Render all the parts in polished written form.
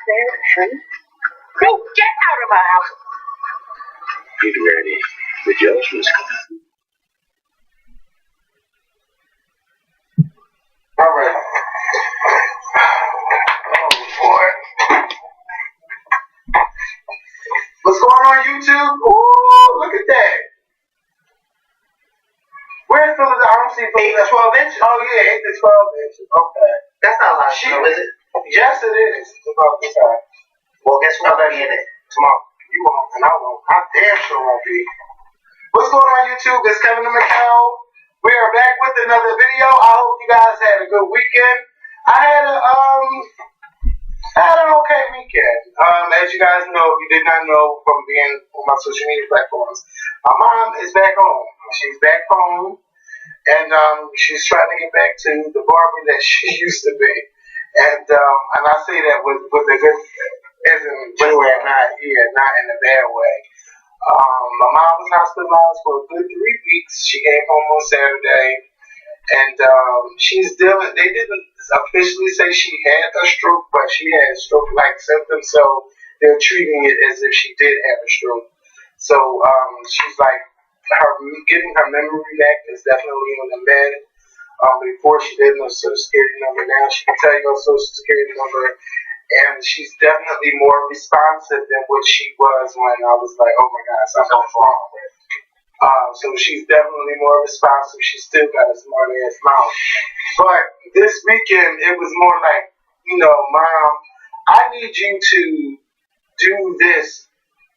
there, honey. Go get out of my house. Get ready. The judgment's coming. All right. Oh, boy. What's going on, YouTube? Ooh, look at that. Where's Philip? I don't see Philip. 8 to 12 inches? Oh, yeah, 8 to 12 inches. Okay. That's not a lot of snow, is it? Yes, it is. It's about this high. Well, guess what? I'll be in it tomorrow. You won't, and I won't. I damn sure won't be. What's going on, YouTube? It's Kevin and Mikhail. We are back with another video. I hope you guys had a good weekend. I had an okay weekend. As you guys know, if you did not know from being on my social media platforms, my mom is back home. She's back home, and she's trying to get back to the barber that she used to be. And I say that with a good, as in good way, not in a bad way. My mom was hospitalized for a good 3 weeks. She came home on Saturday, and she's dealing. They didn't officially say she had a stroke, but she had stroke-like symptoms, so they're treating it as if she did have a stroke. So she's like, getting her memory back is definitely on the med. Before she didn't know Social Security number. Now she can tell you her Social Security number, and she's definitely more responsive than what she was when I was like, oh my God, something's wrong. So she's definitely more responsive. She's still got a smart ass mouth. But this weekend, it was more like, Mom, I need you to do this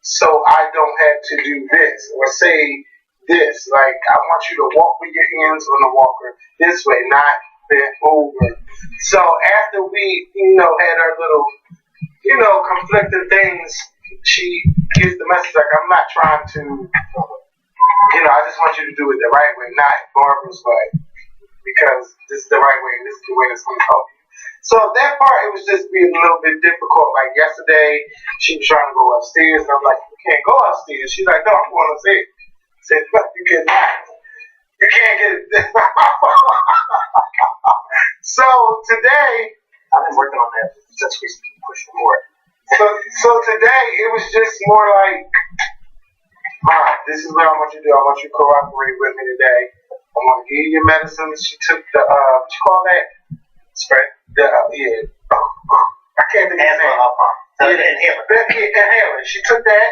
so I don't have to do this, or say this. Like, I want you to walk with your hands on the walker this way, not bent over. So after we, had our little, conflicting things, she gives the message like, I'm not trying to, I just want you to do it the right way, not Barbara's way, because this is the right way and this is the way that's going to help you. So that part, it was just being a little bit difficult. Like yesterday, she was trying to go upstairs, and I'm like, you can't go upstairs. She's like, no, I'm going upstairs. I said, fuck, you cannot. You can't get it. So today, I've been working on that since we pushed more. So today, it was just more like, Mom, this is what I want you to do. I want you to cooperate with me today. I want to give you your medicine. She took the, what you call that? Spray? I can't think of it. Inhaler. She took that.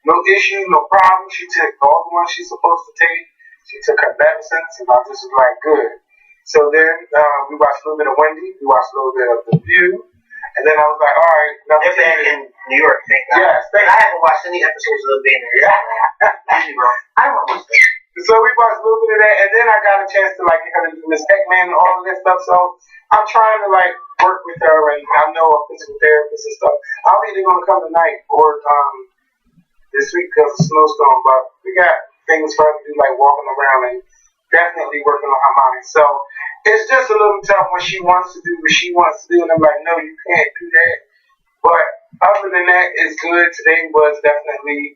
No issue, no problem. She took all the ones she's supposed to take. She took her medicines, and I just was like, good. So then we watched a little bit of Wendy. We watched a little bit of The View. And then I was like, all right. They're back in New York, thank God. Yes, I haven't watched any episodes of being there. I don't know. So we watched a little bit of that, and then I got a chance to, get her to do Miss Pac-Man and all of that stuff. So I'm trying to, work with her, and I know a physical therapist and stuff. I'm either going to come tonight or this week because of snowstorm, but we got things for her to do, like walking around and definitely working on her mind. So it's just a little tough when she wants to do what she wants to do, and I'm like, no, you can't do that. But other than that, it's good. Today was definitely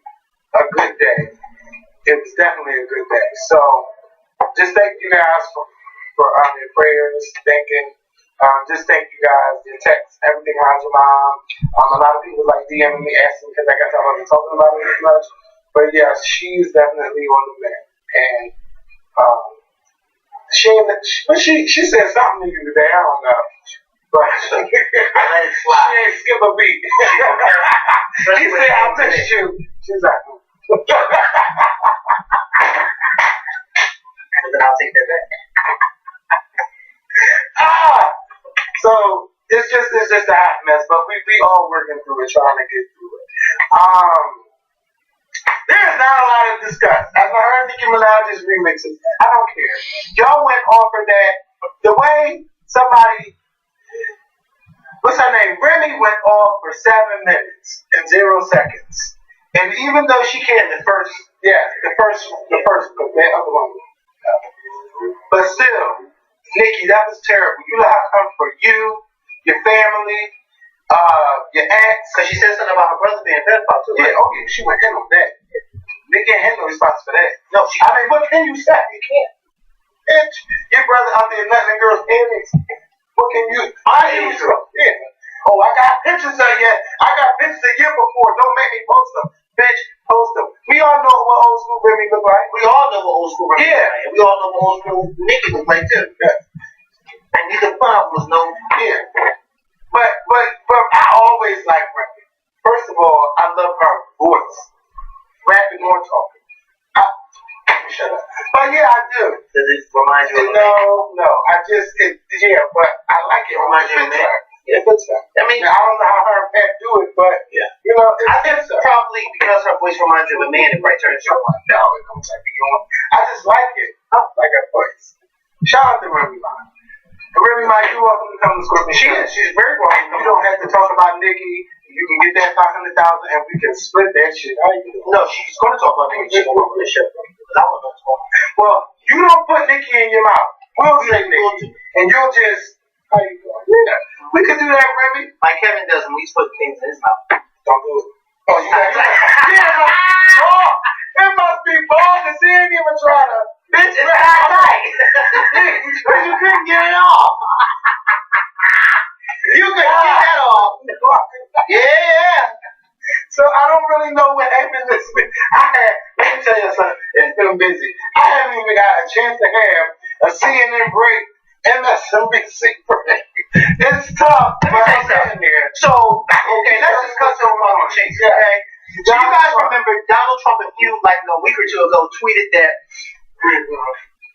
a good day. It was definitely a good day. So just thank you guys for your prayers, just thank you guys, your texts, everything. How's your mom? A lot of people DMing me asking because I guess I wasn't talking about it as much. But yes, she's definitely on the mend. And she said something to you today. I don't know. But she ain't skip a beat. She said, I miss you. She's like, then I'll take that back. So it's just a hot mess, but we all working through it, trying to get through it. There's not a lot to discuss. As I heard Nicki Minaj's remixes, I don't care. Y'all went off of that. The way somebody, what's her name? Remy went off for 7 minutes and 0 seconds. And even though she can't, the first, that other one. But still, Nicki, that was terrible. You let her come for you, your family, your ex. Because she said something about her brother being a pedophile too. Yeah, right? She went in on that. Nicki ain't had no response for that. No, what can you say? You can't. Bitch, your brother out there nutting girls' panties. What can you? I use her. Yeah. Oh, I got pictures of you. I got pictures of you before. Don't make me post them. Bitch, post them. We all know what old school Remy look like. We all know what old school Remy look like. And we all know what old school Nikki look like too. Yeah. And neither one of them was no. Yeah. But I always like Remy. First of all, I love her voice. Rapping or talking. Shut up. But yeah, I do. Does it remind you of a man? No. But I like it. Remind you of a man? Yeah, that's right. I mean, I don't know how her and Pat do it, but yeah. You know, I think it's probably because her voice reminds you of a man, it probably turns you on. No, it don't take me on. I just like it. I like her voice. Shout out to Remy Ma. Remy Ma, you're welcome to come to school. She's very welcome. You don't have to talk about Nikki. You can get that 500,000 and we can split that shit. How you doing? No, she's going to talk about Nikki. She's going to put this shit on. I don't know what's going on. Well, you don't put Nikki in your mouth. We'll say Nikki. And you'll just, how you doing? Yeah. We could do that, Remy. Like Kevin does when he's putting things in his mouth. Don't do it. Oh, you got it must be bold because he ain't even try to. Bitch, it's not tight. Because you couldn't get it off. You couldn't get that off. Yeah. So I don't really know what happened this week. Let me tell you something. It's been busy. I haven't even got a chance to have a CNN break, MSNBC break. It's tough. Let me tell you something here. So, okay, let's discuss the Obama chase, okay? Do you guys remember Donald Trump a week or two ago tweeted that?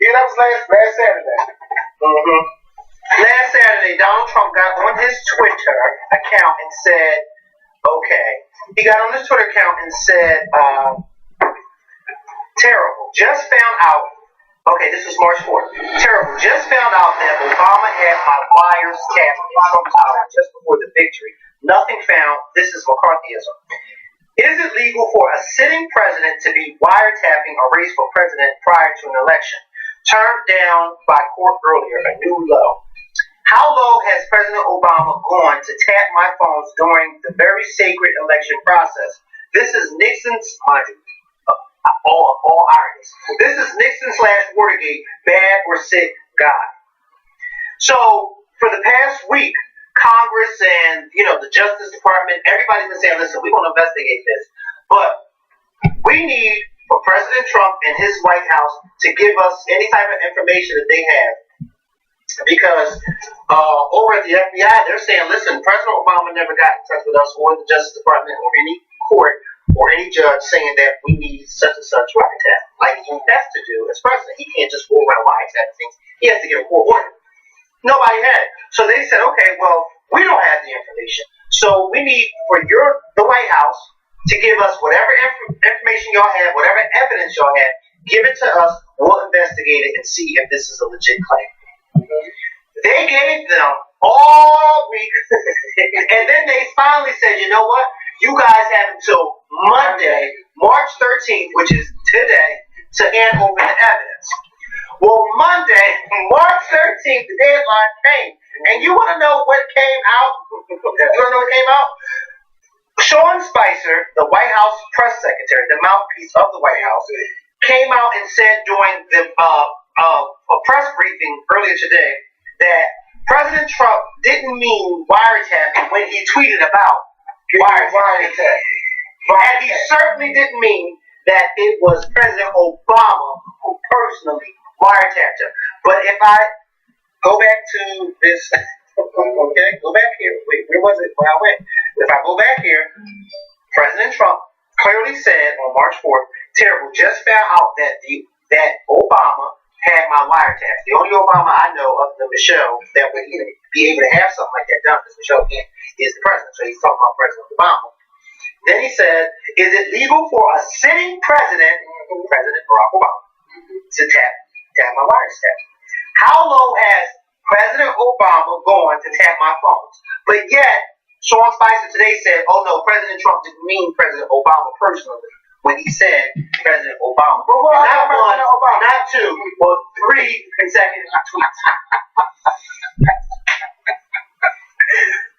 Yeah, that was last Saturday. Mm-hmm. Last Saturday, Donald Trump got on his Twitter account and said, okay. He got on his Twitter account and said, terrible. Just found out. Okay, this is March 4th. Terrible. Just found out that Obama had my wires tapped in Trump's house just before the victory. Nothing found. This is McCarthyism. Is it legal for a sitting president to be wiretapping a race for president prior to an election? Turned down by court earlier, a new low. How low has President Obama gone to tap my phones during the very sacred election process? This is Nixon's, all ironies. This is Nixon/Watergate, bad or sick guy. So, for the past week, Congress and, the Justice Department, everybody's been saying, listen, we're going to investigate this. But we need for President Trump and his White House to give us any type of information that they have. Because over at the FBI, they're saying, listen, President Obama never got in touch with us or the Justice Department or any court or any judge saying that we need such and such wiretap. Like he has to do as president. He can't just go around wiretapping things. He has to get a court order. Nobody had it. So they said, okay, well, we don't have the information. So we need for the White House to give us whatever information y'all have, whatever evidence y'all have, give it to us. We'll investigate it and see if this is a legit claim. They gave them all week, and then they finally said, you know what? You guys have until Monday, March 13th, which is today, to hand over the evidence. Well, Monday, March 13th, the deadline came. And you want to know what came out? You want to know what came out? Sean Spicer, the White House press secretary, the mouthpiece of the White House, came out and said during the a press briefing earlier today that President Trump didn't mean wiretapping when he tweeted about wiretapping. And he certainly didn't mean that it was President Obama who personally wiretapped him. But if I go back to this, okay, go back here. Wait, where was it when I went? If I go back here, President Trump clearly said on March 4th, terrible, just found out that Obama had my wiretap. The only Obama I know other than Michelle that would be able to have something like that done, because Michelle is the president, so he's talking about President Obama. Then he said, is it legal for a sitting president, President Barack Obama, to tap my wiretap? How low has President Obama gone to tap my phones? But yet, Sean Spicer today said, oh no, President Trump didn't mean President Obama personally when he said President Obama. But not one, not two, but 3 consecutive tweets.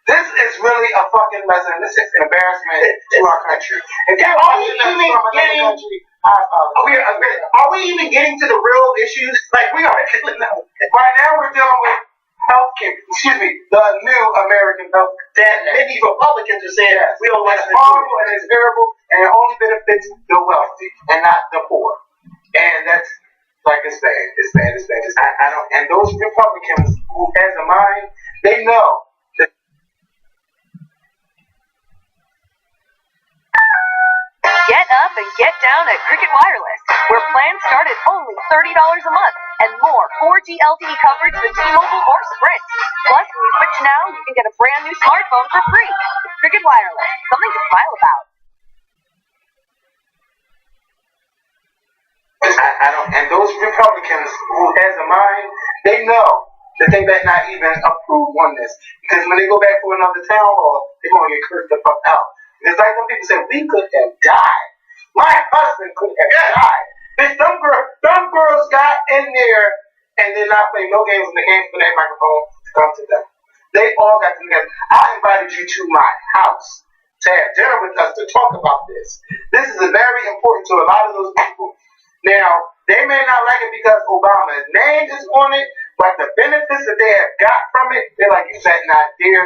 This is really a fucking mess, and this is embarrassment to our country. Are we even getting to the real issues? Like we are. Right now we're dealing with the new American health That many Republicans are saying we don't want it's horrible and it's terrible and it only benefits the wealthy and not the poor. And that's like it's bad. It's bad. It's bad. It's bad. I don't. And those Republicans who has a mind, they know that. Get up and get down at Cricket Wireless, where plans start at only $30 a month and more 4G LTE coverage with T-Mobile or Sprint. Plus, when you switch now, you can get a brand new smartphone for free. Cricket Wireless, something to smile about. I don't. And those Republicans who has a mind, they know that they better not even approve on this because when they go back for another town hall, they're gonna get cursed the fuck out. It's like when people say we could have died. My husband could have died. Bitch, them girls got in there and did not play no games in the hands for that microphone to come to them. They all got together. I invited you to my house to have dinner with us to talk about this. This is very important to a lot of those people. Now, they may not like it because Obama's name is on it, but the benefits that they have got from it, they're like, you better not dare,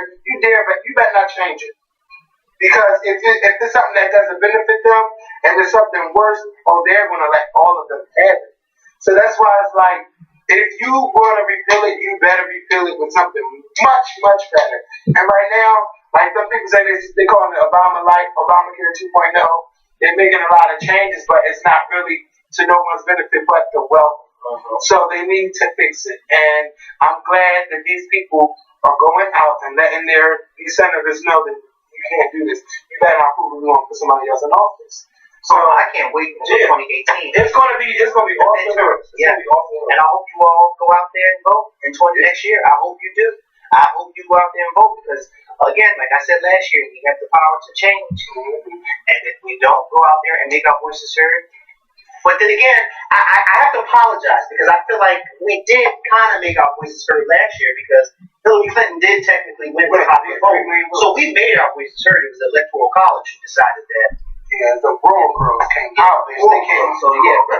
but you better not change it. Because if it's something that doesn't benefit them and there's something worse, they're going to let all of them have it. So that's why it's like, if you want to repeal it, you better repeal it with something much, much better. And right now, like some people say, they call it Obamacare 2.0. They're making a lot of changes, but it's not really to no one's benefit but the wealth. So they need to fix it. And I'm glad that these people are going out and letting these senators know that you can't do this. You better not prove you want to put somebody else in office. So I can't wait until 2018. It's gonna be awesome. Yeah. And I hope you all go out there and vote in next year. I hope you do. I hope you go out there and vote because again, like I said last year, we have the power to change. And if we don't go out there and make our voices heard, but then again, I have to apologize because I feel like we did kind of make our voices heard last year because Hillary Clinton did technically win the popular vote. So we made our voices heard. It was the Electoral College who decided that. Yeah, the rural girls came out.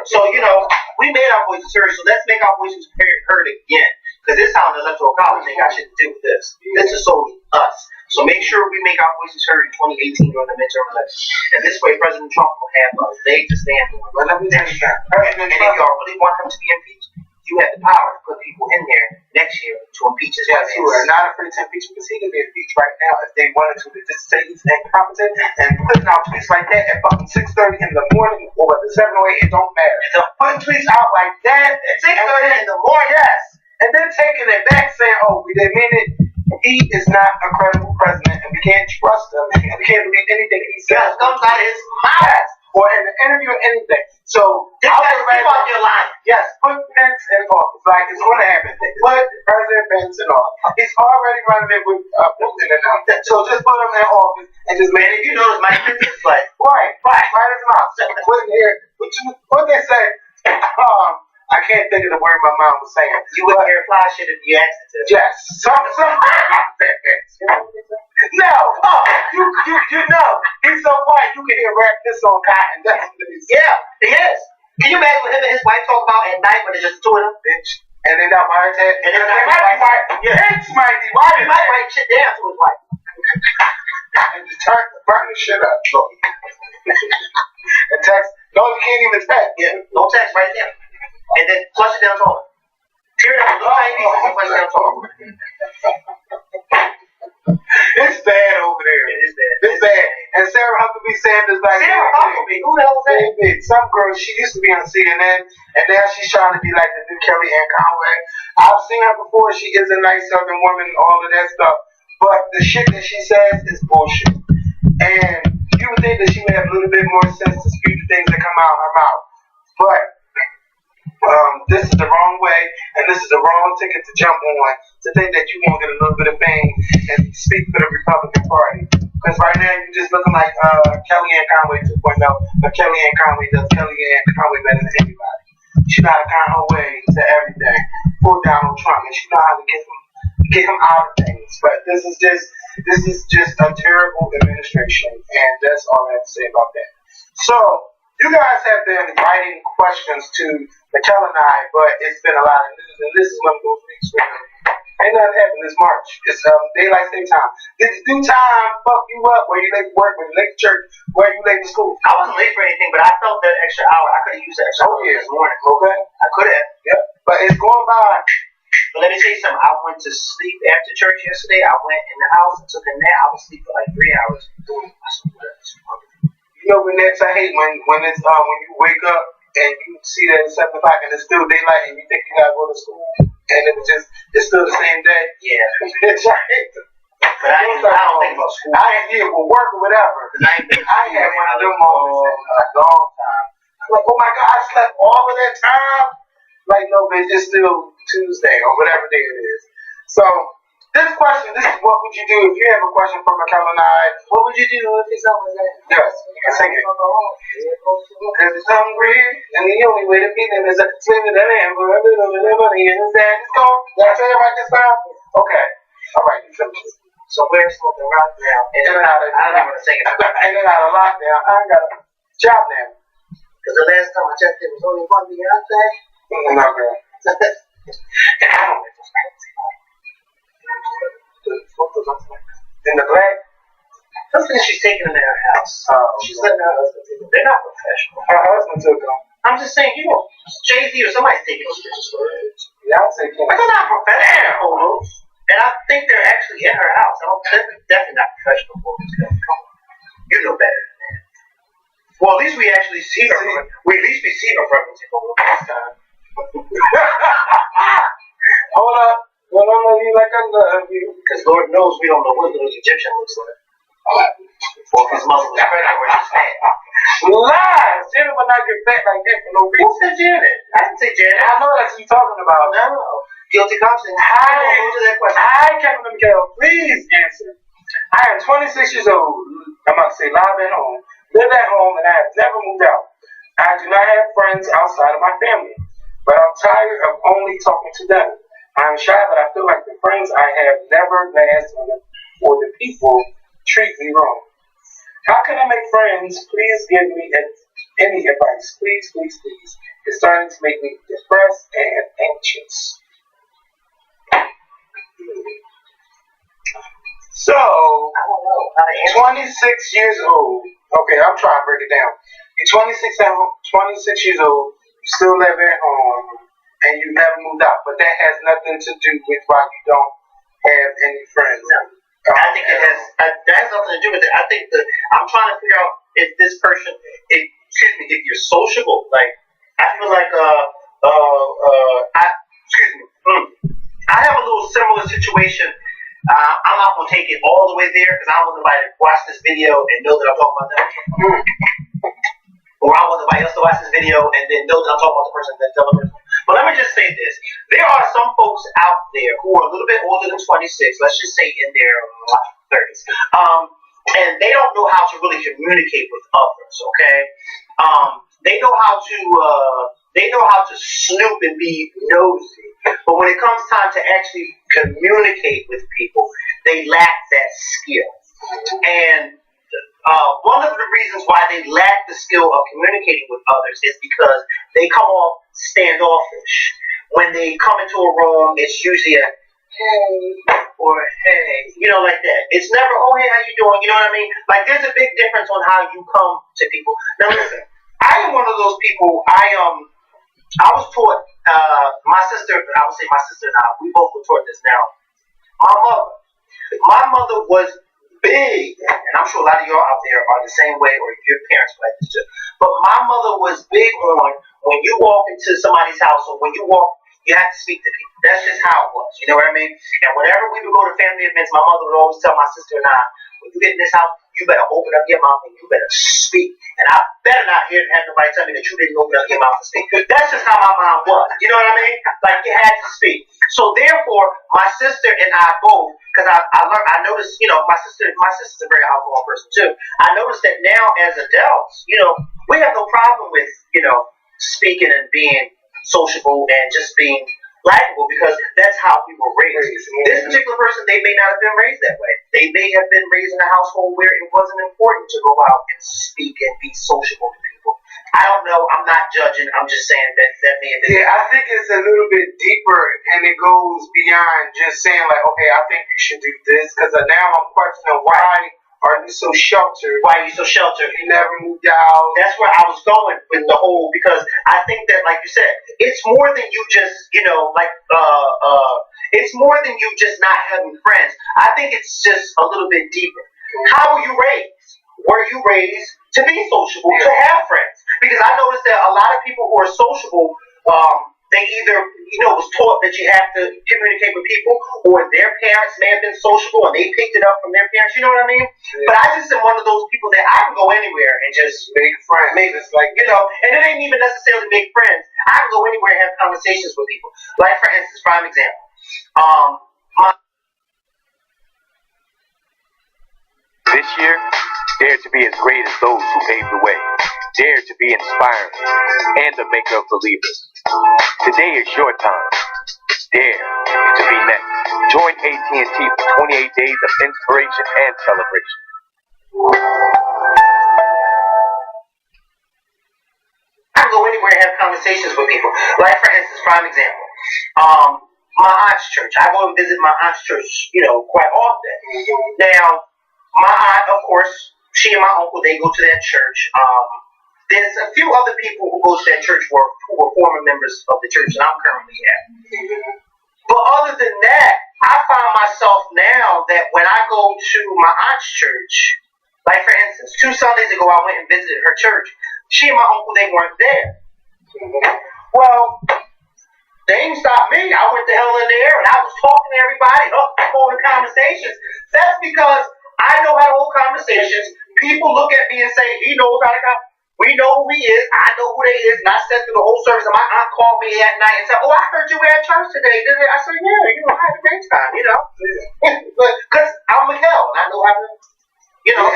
So we made our voices heard. So let's make our voices heard again. Because this time the Electoral College ain't got shit to do with this. This is solely us. So make sure we make our voices heard in 2018 during the midterm elections. And this way President Trump will have a leg to stand on. Well, let me tell you something. And if y'all really want him to be impeached, you have the power to put people in there next year to impeach his Yes, who are not afraid to impeach because he can be impeached right now if they wanted to. Just say he's incompetent and putting out tweets like that at fucking 6:30 in the morning or whether 7 or 8, it don't matter. Putting tweets out like that at 6:30 in the morning, yes. And then taking it back saying, we didn't mean it. He is not a credible president and we can't trust him and we can't believe anything he says. Comes out his mouth. Or in an interview or anything. So, this guy's on your line. Yes, put Pence in office. Like, it's going to happen. Put President Pence in office. He's already running it with Putin and them. So just put him in office and just make it. You notice Mike Pence is like, right his mouth. Putting here, what they say, I can't think of the word my mom was saying. You wouldn't hear fly shit if you asked it to. Yes. No. You know. He's so quiet you can hear rap this on cotton. That's what it is. Yeah, he is. Can you imagine what him and his wife talk about at night when there's just two of them? Bitch. And they got wiretap. And then they might be wiretap. He might write shit down to his wife. And just burn the shit up. And text. No, you can't even text. Yeah, no text right there. And then flush it down to him. Tear down the flush it down to him. It's bad over there. It is bad. It's bad. And Sarah Huckabee Sanders like Sarah Huckabee? Who the hell is that? Some girl, she used to be on CNN, and now she's trying to be like the new Kellyanne Conway. I've seen her before. She is a nice Southern woman, all of that stuff. But the shit that she says is bullshit. And you would think that she would have a little bit more sense to speak the things that come out of her mouth. But this is the wrong way, and this is the wrong ticket to jump on to think that you won't get a little bit of fame and speak for the Republican Party. Because right now you're just looking like Kellyanne Conway 2.0, but Kellyanne Conway does Kellyanne Conway better than anybody. She know how to find her way to everything for Donald Trump, and she know how to get him out of things. But this is just a terrible administration, and that's all I have to say about that. So, you guys have been writing questions to Mikel and I, but it's been a lot of news, and this is one of those weeks where Ain't nothing happened this March. It's daylight saving time. Did the due time fuck you up? Were you late to work? Were you late to church? Were you late to school? I wasn't late for anything, but I felt that extra hour. I could have used that extra hour this morning. Okay. I could have. Yep. But it's going by. But let me tell you something. I went to sleep after church yesterday. I went in the house and took a nap. I was asleep for like 3 hours. You know when that's I hate when it's when you wake up and you see that it's 7 o'clock and it's still daylight and you think you gotta go to school and it's still the same day. Yeah. It's I hate it. But I don't think about school. I ain't here for work or whatever. I had one of them moments in a long time. I'm like, oh my God, I slept all of that time. Like, no, bitch, it's still Tuesday or whatever day it is. So, this question, this is what would you do if you have a question from Michaela and I. What would you do if it's over there? Yes, you can sing it. Because it's hungry, and the only way to feed them is to swim in that hand for a little bit of money in his hand. It's gone. Did I say it right this time? Okay. All right, you finish. So we're smoking right now. In and out of, I don't even want to sing it. In and out of lockdown. I ain't got a job now. Because the last time I checked, it was only one Beyonce. No, girl. And I don't make those crazy. In the black? Something she's taking them to her house. She's letting her husband take them. They're not professional. Her husband took them. I'm just saying, you know, Jay-Z or somebody's taking those pictures for her. Beyonce can't. But they're not professional photos. And I think they're actually in her house. They're definitely not professional photos. Come on. You know better than that. Well, at least we actually see her. We at least we see her pregnancy photo this time. Hold up. Well, I love you like I love you. Because Lord knows we don't know what little Egyptian looks like. Or if his mother was pregnant or just fat. Lies! Janet would not get fat like that for no reason. Who said Janet? I didn't say Janet. I know that's what you're talking about. No. Guilty conscience. Answer that question. Hi, Captain Miguel. Please answer. I am 26 years old. I'm about to say live at home. Live at home and I have never moved out. I do not have friends outside of my family. But I'm tired of only talking to them. I'm shy, but I feel like the friends I have never last or the people treat me wrong. How can I make friends? Please give me any advice. Please, please, please. It's starting to make me depressed and anxious. So, 26 years old. Okay, I'm trying to break it down. You're 26 years old. You still live at home, and you never moved out. But that has nothing to do with why you don't have any friends. No. I think it has. That has nothing to do with it. I think that I'm trying to figure out if this person, if you're sociable. Like, I feel like I have a little similar situation. I'm not gonna take it all the way there because I don't want nobody to watch this video and know that I'm talking about that. Or I want somebody else to watch this video and then know that I'm talking about the person that's telling them. But let me just say this. There are some folks out there who are a little bit older than 26, let's just say in their 30s. And they don't know how to really communicate with others, okay? They know how to snoop and be nosy. But when it comes time to actually communicate with people, they lack that skill. And one of the reasons why they lack the skill of communicating with others is because they come off standoffish. When they come into a room, it's usually a hey or hey, you know, like that. It's never, oh, hey, how you doing? You know what I mean? Like, there's a big difference on how you come to people. Now, listen, I am one of those people, I was taught, my sister and I, we both were taught this now. My mother was big, and I'm sure a lot of y'all out there are the same way, or your parents were like this too. But my mother was big on when you walk into somebody's house, or when you walk, you have to speak to people. That's just how it was. You know what I mean? And whenever we would go to family events, my mother would always tell my sister and I, when you get in this house, you better open up your mouth and you better speak. And I better not hear have nobody tell me that you didn't open up your mouth to speak. That's just how my mom was. You know what I mean? Like, you had to speak. So therefore, my sister and I both, because I noticed, you know, my sister's a very outgoing person too. I noticed that now as adults, you know, we have no problem with, you know, speaking and being sociable and just being likable, because that's how we were raised. This particular person, they may not have been raised that way. They may have been raised in a household where it wasn't important to go out and speak and be sociable to people. I don't know. I'm not judging. I'm just saying that may have been. Yeah, I think it's a little bit deeper, and it goes beyond just saying like, okay, I think you should do this, because now I'm questioning why are you so sheltered? Why are you so sheltered? You never moved out. That's where I was going with the whole, because I think that, like you said, it's more than you just, it's more than you just not having friends. I think it's just a little bit deeper. How were you raised? Were you raised to be sociable, to have friends? Because I noticed that a lot of people who are sociable, they either, was taught that you have to communicate with people, or their parents may have been sociable and they picked it up from their parents. You know what I mean? Yeah. But I just am one of those people that I can go anywhere and just make friends. It's like, and it ain't even necessarily make friends. I can go anywhere and have conversations with people. Like, for instance, prime example. This year, dare to be as great as those who paved the way. Dare to be inspiring and a maker of believers. Today is your time. Dare to be next. Join AT&T for 28 days of inspiration and celebration. I can go anywhere and have conversations with people. Like, for instance, prime example. My aunt's church. I go and visit my aunt's church, quite often. Now, my aunt, of course, she and my uncle, they go to that church. There's a few other people who go to that church who are former members of the church that I'm currently at. But other than that, I find myself now that when I go to my aunt's church, like for instance, 2 Sundays ago I went and visited her church. She and my uncle, they weren't there. Well, they didn't stop me. I went the hell in there and I was talking to everybody, holding conversations. That's because I know how to hold conversations. People look at me and say, he knows how to conversate. We know who he is. I know who they is. And I sat through the whole service. And my aunt called me at night and said, I heard you were at church today. I said, yeah, I had a great time, Because I'm Miguel and I know how to,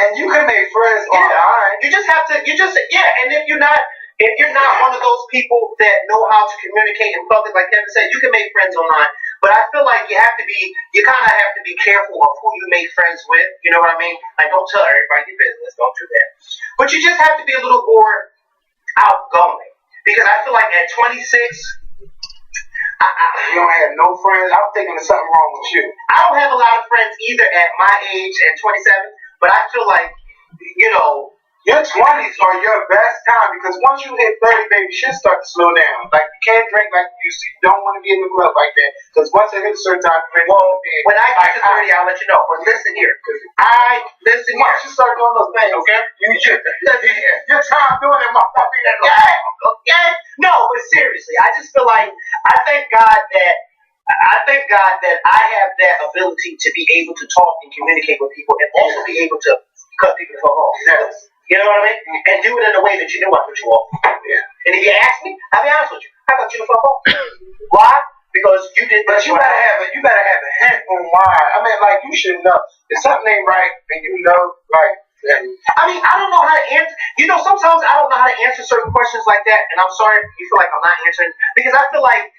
And you can make friends online. You just have to, and if you're not one of those people that know how to communicate in public, like Kevin said, you can make friends online. But I feel like you kind of have to be careful of who you make friends with. You know what I mean? Like, don't tell everybody your business. Don't do that. But you just have to be a little more outgoing. Because I feel like at 26, you don't have no friends. I'm thinking there's something wrong with you. I don't have a lot of friends either at my age at 27. But I feel like, your 20s are your best time, because once you hit 30, baby, shit start to slow down. Like, you can't drink like you used to. You don't want to be in the club like that, because once it hits a certain time, when I get to 30, I'll let you know. But listen here, once you start doing those things, okay? Your time doing it, motherfucker. Okay? No, but seriously, I just feel like I thank God that I have that ability to be able to talk and communicate with people, and also be able to cut people the fuck off. Yes. You know what I mean? And do it in a way that you know I put you off. Yeah. And if you ask me, I'll be honest with you. I cut you the fuck off. Why? Because you did. But you better have a hint on why. I mean, like, you should know if something ain't right, and I don't know how to answer. Sometimes I don't know how to answer certain questions like that, and I'm sorry if you feel like I'm not answering, because I feel like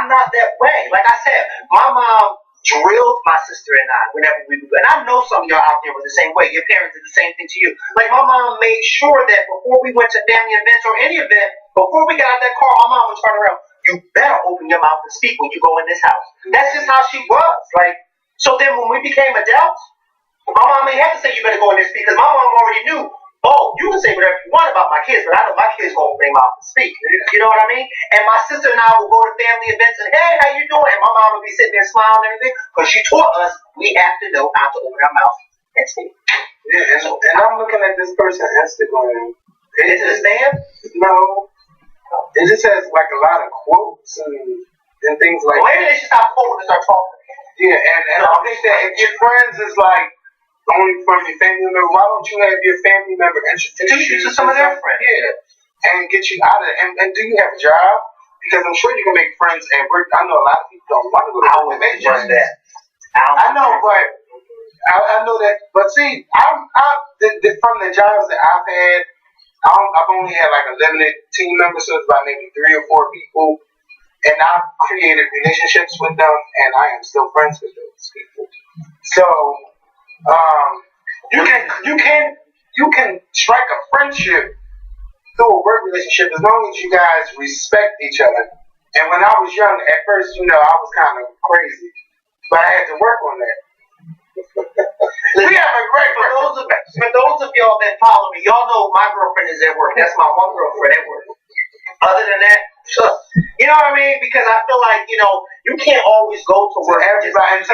I'm not that way. Like I said, my mom drilled my sister and I whenever we would go. And I know some of y'all out there were the same way. Your parents did the same thing to you. Like, my mom made sure that before we went to family events or any event, before we got out that car, my mom would turn around. You better open your mouth and speak when you go in this house. That's just how she was. Like, so then when we became adults, my mom ain't have to say you better go in there and speak, because my mom already knew, you can say whatever you want about my kids, but I know my kids gonna open their mouth and speak. You know what I mean? And my sister and I will go to family events and, hey, how you doing? And my mom would be sitting there smiling and everything, because she taught us we have to know how to open our mouth and speak. Yeah, and I'm looking at this person's Instagram. Is it a stand? No. It just has like a lot of quotes and things like that. Maybe they should stop quoting and start talking. Yeah, and I think that if your friends is like only from your family member, why don't you have your family member introduce you to some of their friends? Yeah, and get you out of it. And do you have a job? Because I'm sure you can make friends at work. I know a lot of people don't want to go to work and make friends. I know, but I know that. But see, from the jobs that I've had, I've only had like a limited team member, so it's about maybe 3 or 4 people. And I've created relationships with them, and I am still friends with those people. So, you can strike a friendship through a work relationship as long as you guys respect each other. And when I was young, at first, I was kind of crazy, but I had to work on that. We have a great for those of y'all that follow me, y'all know my girlfriend is at work. That's my one girlfriend at work. Other than that, you know what I mean? Because I feel like, you can't always go to work. Everybody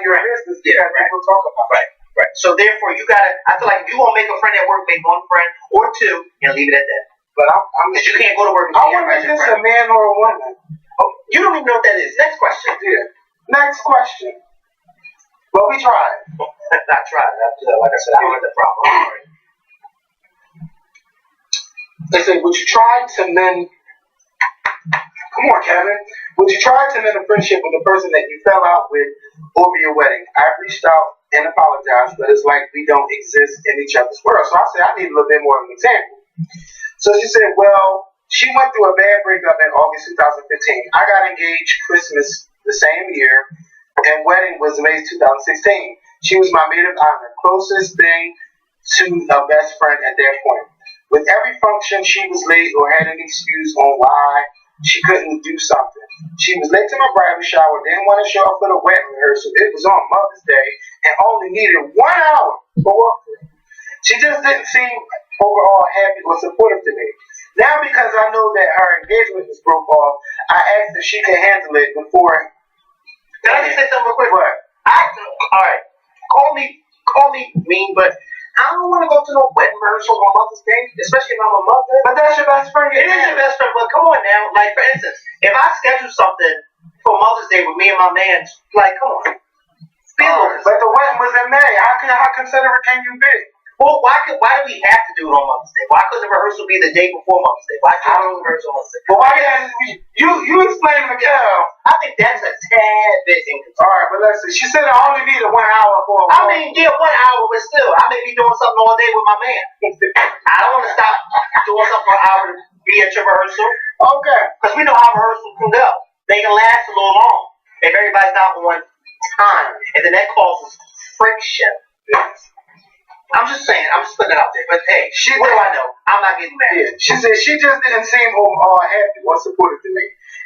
your business. Yeah, people talk about it. Right. So therefore, I feel like if you want to make a friend at work, make one friend or two and leave it at that. But because you can't go to work. I wonder if it's a man or a woman. Oh, you don't even know what that is. Next question. Yeah. Next question. Well, we tried. I tried. Like I said, I had the problem. They say, would you try to mend? Come on, Kevin. Would you try to mend a friendship with a person that you fell out with over your wedding? I've reached out and apologized, but it's like we don't exist in each other's world. So I said, I need a little bit more of an example. So she said, well, she went through a bad breakup in August 2015. I got engaged Christmas the same year, and wedding was May 2016. She was my maid of honor, closest thing to a best friend at that point. With every function, she was late or had an excuse on why she couldn't do something. She was late to my bridal shower, didn't want to show up for the wedding rehearsal. It was on Mother's Day and only needed 1 hour for walkthrough. She just didn't seem overall happy or supportive to me. Now, because I know that her engagement was broke off, I asked if she could handle it before. Can I just say something real quick? What? All right. Call me mean, but I don't want to go to no wedding rehearsal on Mother's Day, especially if I'm a mother. But that's your best friend. It is your best friend, but come on now. Like, for instance, if I schedule something for Mother's Day with me and my man, like, come on. But the wedding was in May. How considerate can you be? Well, why do we have to do it on Mother's Day? Why couldn't the rehearsal be the day before Mother's Day? Why can't we do the rehearsal on Mother's Day? But why you explain to Miguel. I think that's a tad bit inconsistent. Alright, but let's see. She said I only needed 1 hour for a I mean, yeah, 1 hour, but still, I may be doing something all day with my man. I don't want to stop doing something for an hour to be at your rehearsal. Okay. Because we know how rehearsals can go. They can last a little long if everybody's not on time. And then that causes friction. Yes. I'm just saying, I'm just putting it out there. But hey, what do I know? I'm not getting mad. Yeah. She said she just didn't seem overall happy or supportive to me.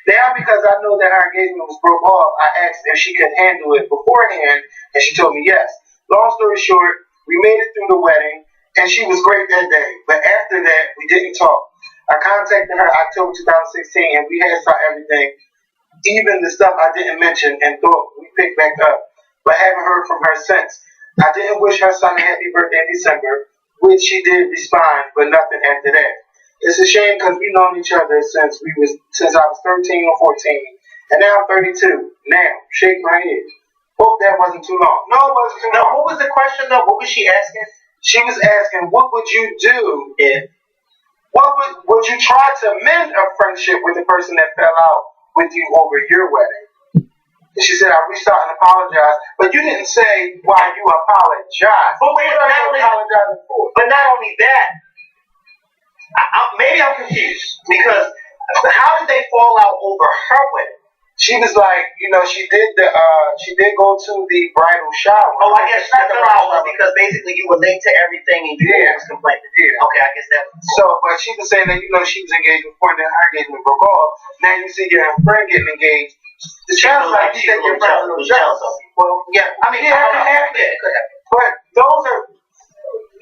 Now, because I know that her engagement was broke off, I asked if she could handle it beforehand, and she told me yes. Long story short, we made it through the wedding, and she was great that day. But after that, we didn't talk. I contacted her October 2016, and we hashed out everything, even the stuff I didn't mention, and thought we picked back up. But haven't heard from her since. I didn't wish her son a happy birthday in December, which she did respond, but nothing after that. It's a shame because we've known each other since I was 13 or 14, and now I'm 32. Now, shake my head. Hope that wasn't too long. No, it wasn't too long. What was the question though? What was she asking? She was asking, what would you do if? Would you try to mend a friendship with the person that fell out with you over your wedding? And she said, I reached out and apologized, but you didn't say why you apologized. But wait, not only that, maybe I'm confused because how did they fall out over her wedding? She was like, she did go to the bridal shower. Oh, I guess that fell out because basically you were late to everything and you always complained. Yeah. Okay, I guess that was so, but she was saying that, she was engaged before and then her engagement broke off. Now you see your friend getting engaged. It sounds like you think your friend's a little jealous of you. Well, yeah, I mean, it could happen. But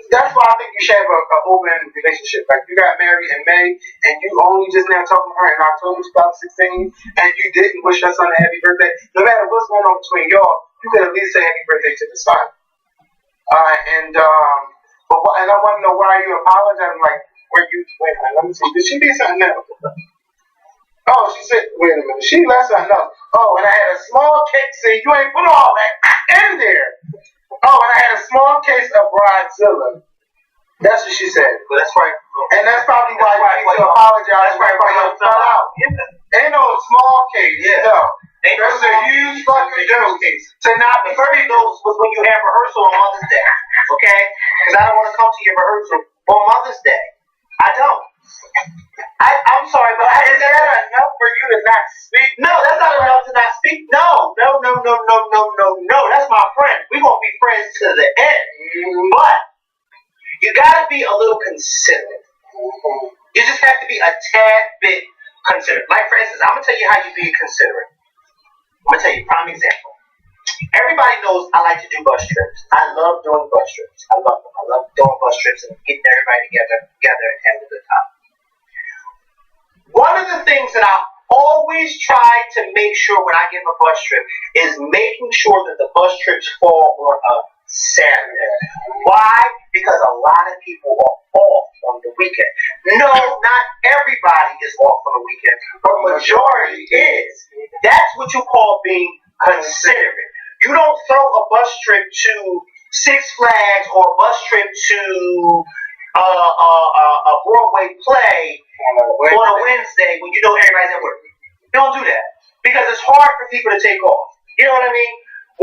that's why I think you should have an open relationship. Like, you got married in May, and you only just now talking to her in October 2016, and you didn't wish her son a happy birthday. No matter what's going on between y'all, you could at least say happy birthday to the son. And I want to know why you apologizing. Like, wait a minute, let me see. Did she do something else? Oh, she said, wait a minute. She left something else. Oh, and I had a small cake. See, you ain't put all that in there. Oh, and I had a small case of Bridezilla. That's what she said. Well, that's right. And that's probably why you need to apologize. That's right. Why you fell out. Ain't no small case. Yeah. No. That's a huge fucking case. To not be very those was when you have rehearsal on Mother's Day. Okay? Because I don't want to come to your rehearsal on Mother's Day. I don't. I'm sorry, but is that enough for you to not speak? No, that's not enough to not speak. No. That's my friend. We're going to be friends to the end. But you got to be a little considerate. You just have to be a tad bit considerate. Like, for instance, I'm going to tell you how you be considerate. I'm going to tell you a prime example. Everybody knows I like to do bus trips. I love doing bus trips. I love them. I love doing bus trips and getting everybody together and having a good time. One of the things that I always try to make sure when I give a bus trip is making sure that the bus trips fall on a Saturday. Why? Because a lot of people are off on the weekend. No, not everybody is off on the weekend, but majority is. That's what you call being considerate. You don't throw a bus trip to Six Flags or a bus trip to a Broadway play on a Wednesday when you know everybody's at work. You don't do that because it's hard for people to take off. You know what I mean?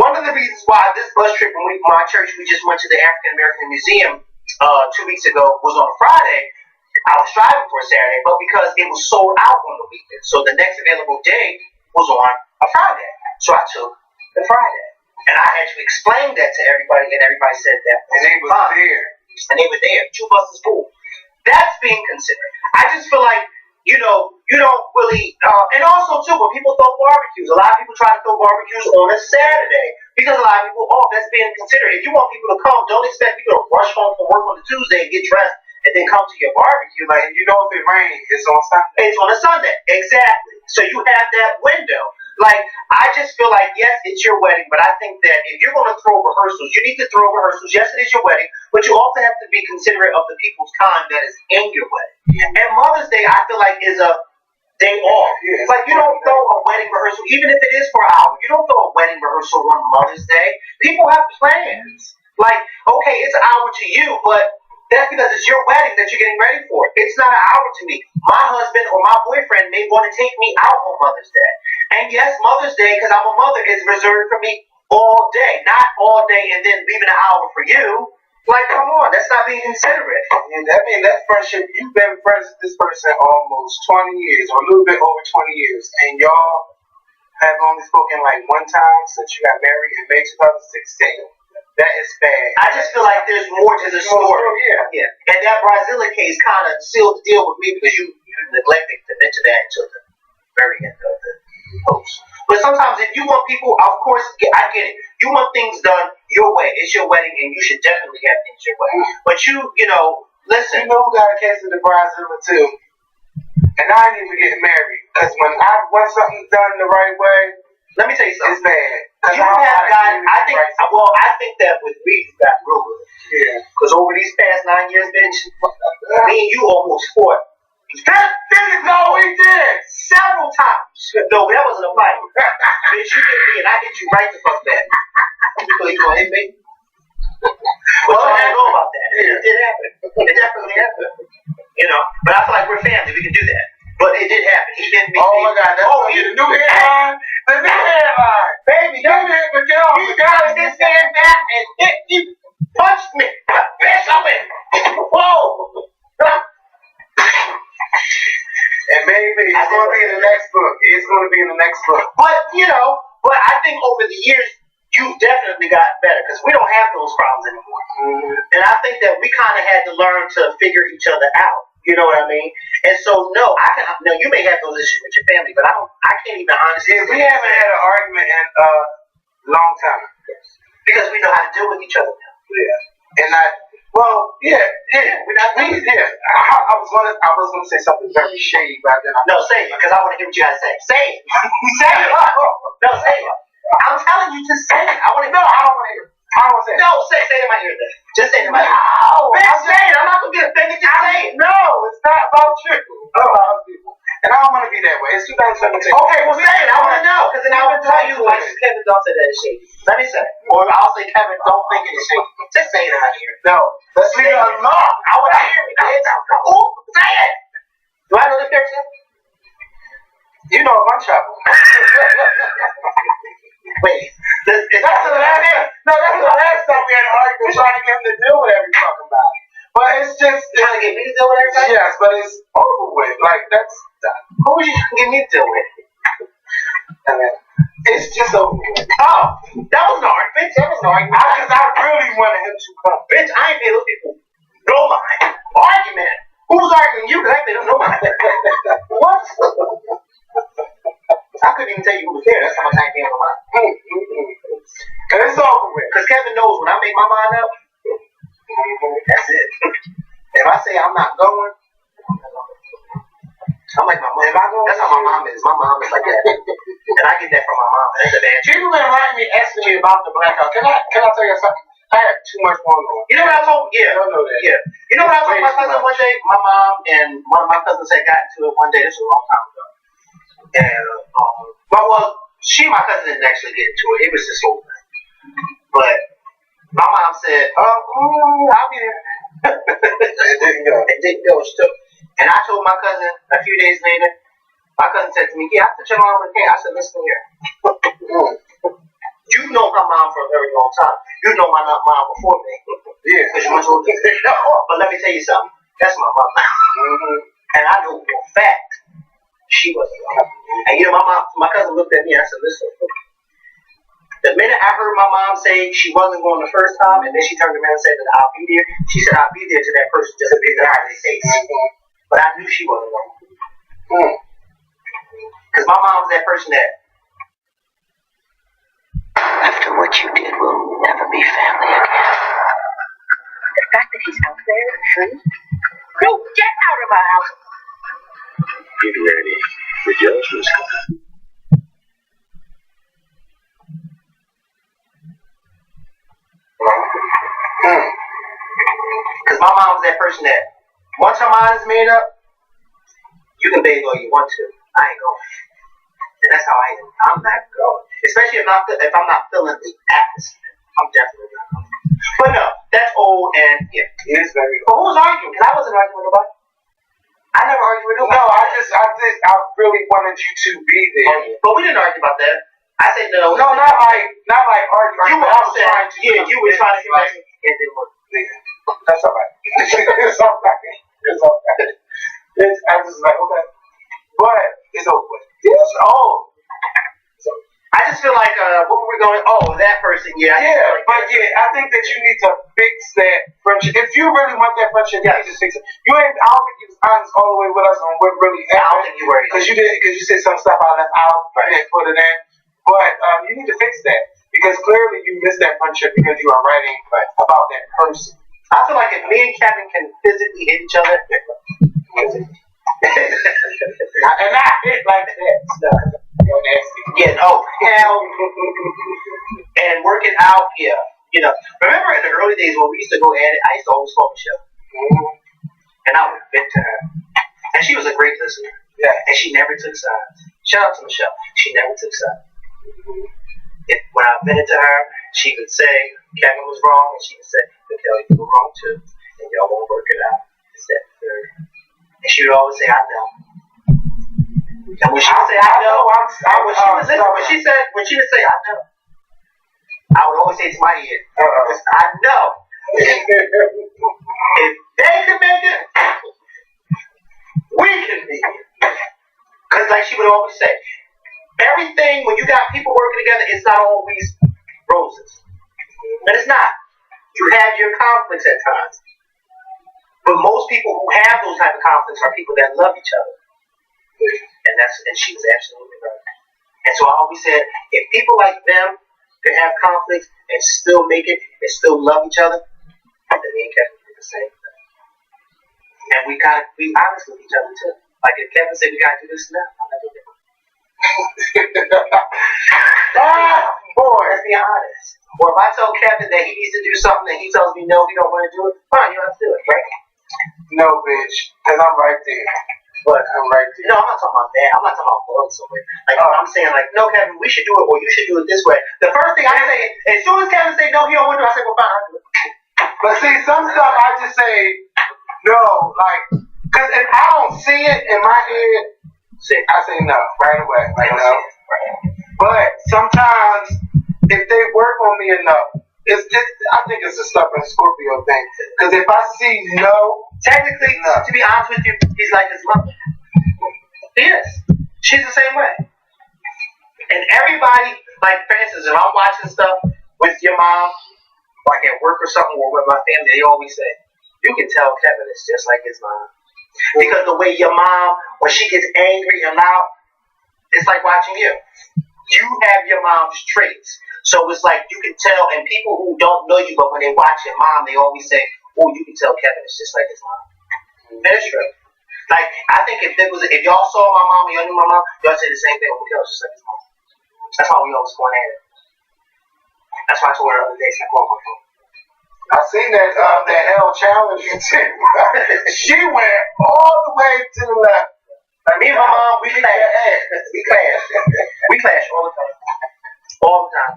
One of the reasons why this bus trip, when my church, we just went to the African American Museum 2 weeks ago, was on a Friday. I was striving for a Saturday, but because it was sold out on the weekend, so the next available day was on a Friday. So I took the Friday, and I had to explain that to everybody, and everybody said that. And they were there. And they were there. 2 buses full. That's being considered. I just feel like, you don't really, and also too, when people throw barbecues, a lot of people try to throw barbecues on a Saturday because a lot of people, that's being considered. If you want people to come, don't expect people to rush home from work on a Tuesday and get dressed and then come to your barbecue. Like, If it rains, it's on Sunday. It's on a Sunday. Exactly. So you have that window. Like, I just feel like, yes, it's your wedding, but I think that if you're going to throw rehearsals, you need to throw rehearsals. Yes, it is your wedding, but you also have to be considerate of the people's time that is in your wedding. And Mother's Day, I feel like, is a day off. Yeah, it's like you don't throw a wedding rehearsal, even if it is for an hour. You don't throw a wedding rehearsal on Mother's Day. People have plans. Like, okay, it's an hour to you, but that's because it's your wedding that you're getting ready for. It's not an hour to me. My husband or my boyfriend may want to take me out on Mother's Day. And yes, Mother's Day, because I'm a mother, is reserved for me all day. Not all day and then leaving an hour for you. Like, come on, that's not being considerate. And that friendship, you've been friends with this person almost 20 years, or a little bit over 20 years, and y'all have only spoken like one time since you got married in May 2016. That is bad. I just feel like there's more to the story. Yeah. And that Brazilian case kind of sealed the deal with me because you neglected to mention that until the very end of the post. But sometimes if you want people, of course, I get it. You want things done your way. It's your wedding, and you should definitely have things your way. But listen. You know who got a case of the Brazilian too? And I ain't even getting married. Because when something's done the right way, let me tell you something. It's bad. You have gotten, I think that with me, you got real good. Yeah. Because over these past 9 years, bitch, me and you almost fought. No, we did. Several times. No, that wasn't a fight. Bitch, you hit me and I hit you right the fuck back. You gonna hit me? Well, I don't know about that. It did happen. It definitely happened. But I feel like we're family. We can do that. But it did happen. He hit me. Oh my God, that's the new headline. The new headline. Baby, you did, but you got this stand back and hit you. Punched me. Bitch, I'm in. Whoa. And maybe it's going to be in the next book. It's going to be in the next book. But I think over the years, you've definitely gotten better because we don't have those problems anymore. Mm-hmm. And I think that we kind of had to learn to figure each other out. You know what I mean? And so, you may have those issues with your family, but I can't even honestly. Yeah, we haven't had an argument in a long time. Because we know how to deal with each other now. Yeah. And I was gonna say something very shady, but then say it, because I want to hear what you gotta say. Say it. Say it. No, say it. I'm telling you to say it. I don't want to hear it. I don't want to say it. No, say it in my ear then. Just say it in my ear. No, bitch, say it. I'm not gonna get offended. Just say it. No, it's not about you. It's about other people. And I don't want to be that way. It's 2017. Okay, well say it. I want to know, because then I will tell you like Kevin, don't say that it's shady. Let me say it. Or I'll say Kevin, don't think it is shady. Just say it in my ear. No, let's leave it alone. I want to hear it. Ooh, say it. Do I know the person? You know a bunch of them. Wait, that's the last time we had an argument trying to get him to deal with every fucking body. But it's just trying to get me to deal with everybody. Yes, but it's over with. Like that's who was you trying to get me to deal with? It's just over with. Oh, that was an argument. Bitch, that was an argument. Because I really wanted him to come. Bitch, I ain't made those people blow my argument. Who's arguing you? Because I don't know about that. What? I couldn't even tell you who was there. That's how much I came on mine. And it's over with. Because Kevin knows when I make my mind up, that's it. If I say I'm not going, I'm like my mom. That's how my mom is. My mom is like that. And I get that from my mom. That's a bad trick. People been writing me, asking me about the blackout. Can I tell you something? I had too much going on. You know what I told? Yeah. I don't know that. Yeah. You know what I told my cousin one day? My mom and one of my cousins had gotten to it one day. This was a long time ago. And, well, my cousin didn't actually get into it. It was this whole thing. But my mom said, I'll be there. It didn't go. It didn't go. She took. And I told my cousin a few days later, my cousin said to me, yeah, I thought your mom was there. I said, listen here. You know my mom for a very long time. You know my mom before me. Yeah. Because you're much older. But let me tell you something. That's my mom now. And I know for a fact she wasn't wrong. And you know, my cousin looked at me and I said, listen. The minute I heard my mom say she wasn't going the first time, and then she turned around and said that I'll be there, she said I'll be there to that person just to be there in case. But I knew she wasn't wrong. Because my mom was that person that, after what you did, we'll never be family again. The fact that he's out there, free, You get out of my house. Get ready. The judgment's coming. Because my mom was that person that, once her mind is made up, you can beg all you want to. I ain't going. And that's how I am. I'm not going. Especially if I'm not feeling the atmosphere. I'm definitely not going. But no, that's old and yeah. It is very But who was arguing? Because I wasn't arguing with nobody. I never argued with nobody. No, I really wanted you to be there. But we didn't argue about that. I said no. No, not like arguing. You were I was trying to. Yeah, you were trying to get like, it didn't work. That's all right. It's all right. It's all right. I was just like, okay. But it's over with. It's old. I just feel like, what were we going? Oh, that person, yeah. But I think that you need to fix that friendship. If you really want that friendship, you need to fix it. I don't think you was honest all the way with us on what really happened. I don't think you were. Because you said some stuff I left out and put it in. But you need to fix that. Because clearly you missed that friendship because you are writing about that person. I feel like if me and Kevin can physically hit each other, and not hit like that. You're nasty. Yeah, no, hell. And working out, yeah. You know, remember in the early days when we used to go at it, I used to always call Michelle. And I would vent to her. And she was a great listener. Yeah. And she never took sides. Shout out to Michelle. She never took sides. When I vented to her, she would say Kevin was wrong, and she would say, Mikhail, you were wrong too, and y'all won't work it out. And she would always say, I know. And when she would say, I know, when she would say, I know, I would always say to my ear, I know. If they can make it, we can be it. Because like she would always say, everything, when you got people working together, it's not always roses. And it's not. You have your conflicts at times. But most people who have those type of conflicts are people that love each other. And she was absolutely right. And so I always said, if people like them can have conflicts and still make it and still love each other, then me and Kevin do the same thing. And we gotta be honest with each other too. Like if Kevin said we gotta do this now, I'm not doing it. Boy, let's be honest. Or if I tell Kevin that he needs to do something and he tells me no, he don't want to do it, fine, you don't have to do it, right? No, bitch, because I'm right there. But I'm right there. No, I'm not talking about that. I'm not talking about going somewhere. Like I'm saying, like, no, Kevin, we should do it, or you should do it this way. The first thing I say, as soon as Kevin say no, he don't want to do it, I say, well, fine, I'll do it. But see, some stuff I just say no, like, because if I don't see it in my head, I say no right away. Like, no. But sometimes, if they work on me enough, I think it's a stubborn Scorpio thing. Because if I see no, technically, to be honest with you, he's like his mother. He is. She's the same way. And everybody, like, for instance, if I'm watching stuff with your mom, like at work or something, or with my family, they always say, you can tell Kevin is just like his mom. Because the way your mom, when she gets angry and loud, it's like watching you. You have your mom's traits. So it's like you can tell, and people who don't know you, but when they watch your mom, they always say, oh, you can tell Kevin is just like his mom. And it's true. Like, I think if y'all saw my mom or y'all knew my mom, y'all say the same thing. Oh, Kevin's just like his mom. That's why we always going at it. That's why I told her the other day, she's like, oh, my phone. I seen that L challenge you did. She went all the way to the left. Like me and my mom, we clash. We clash all the time. All the time.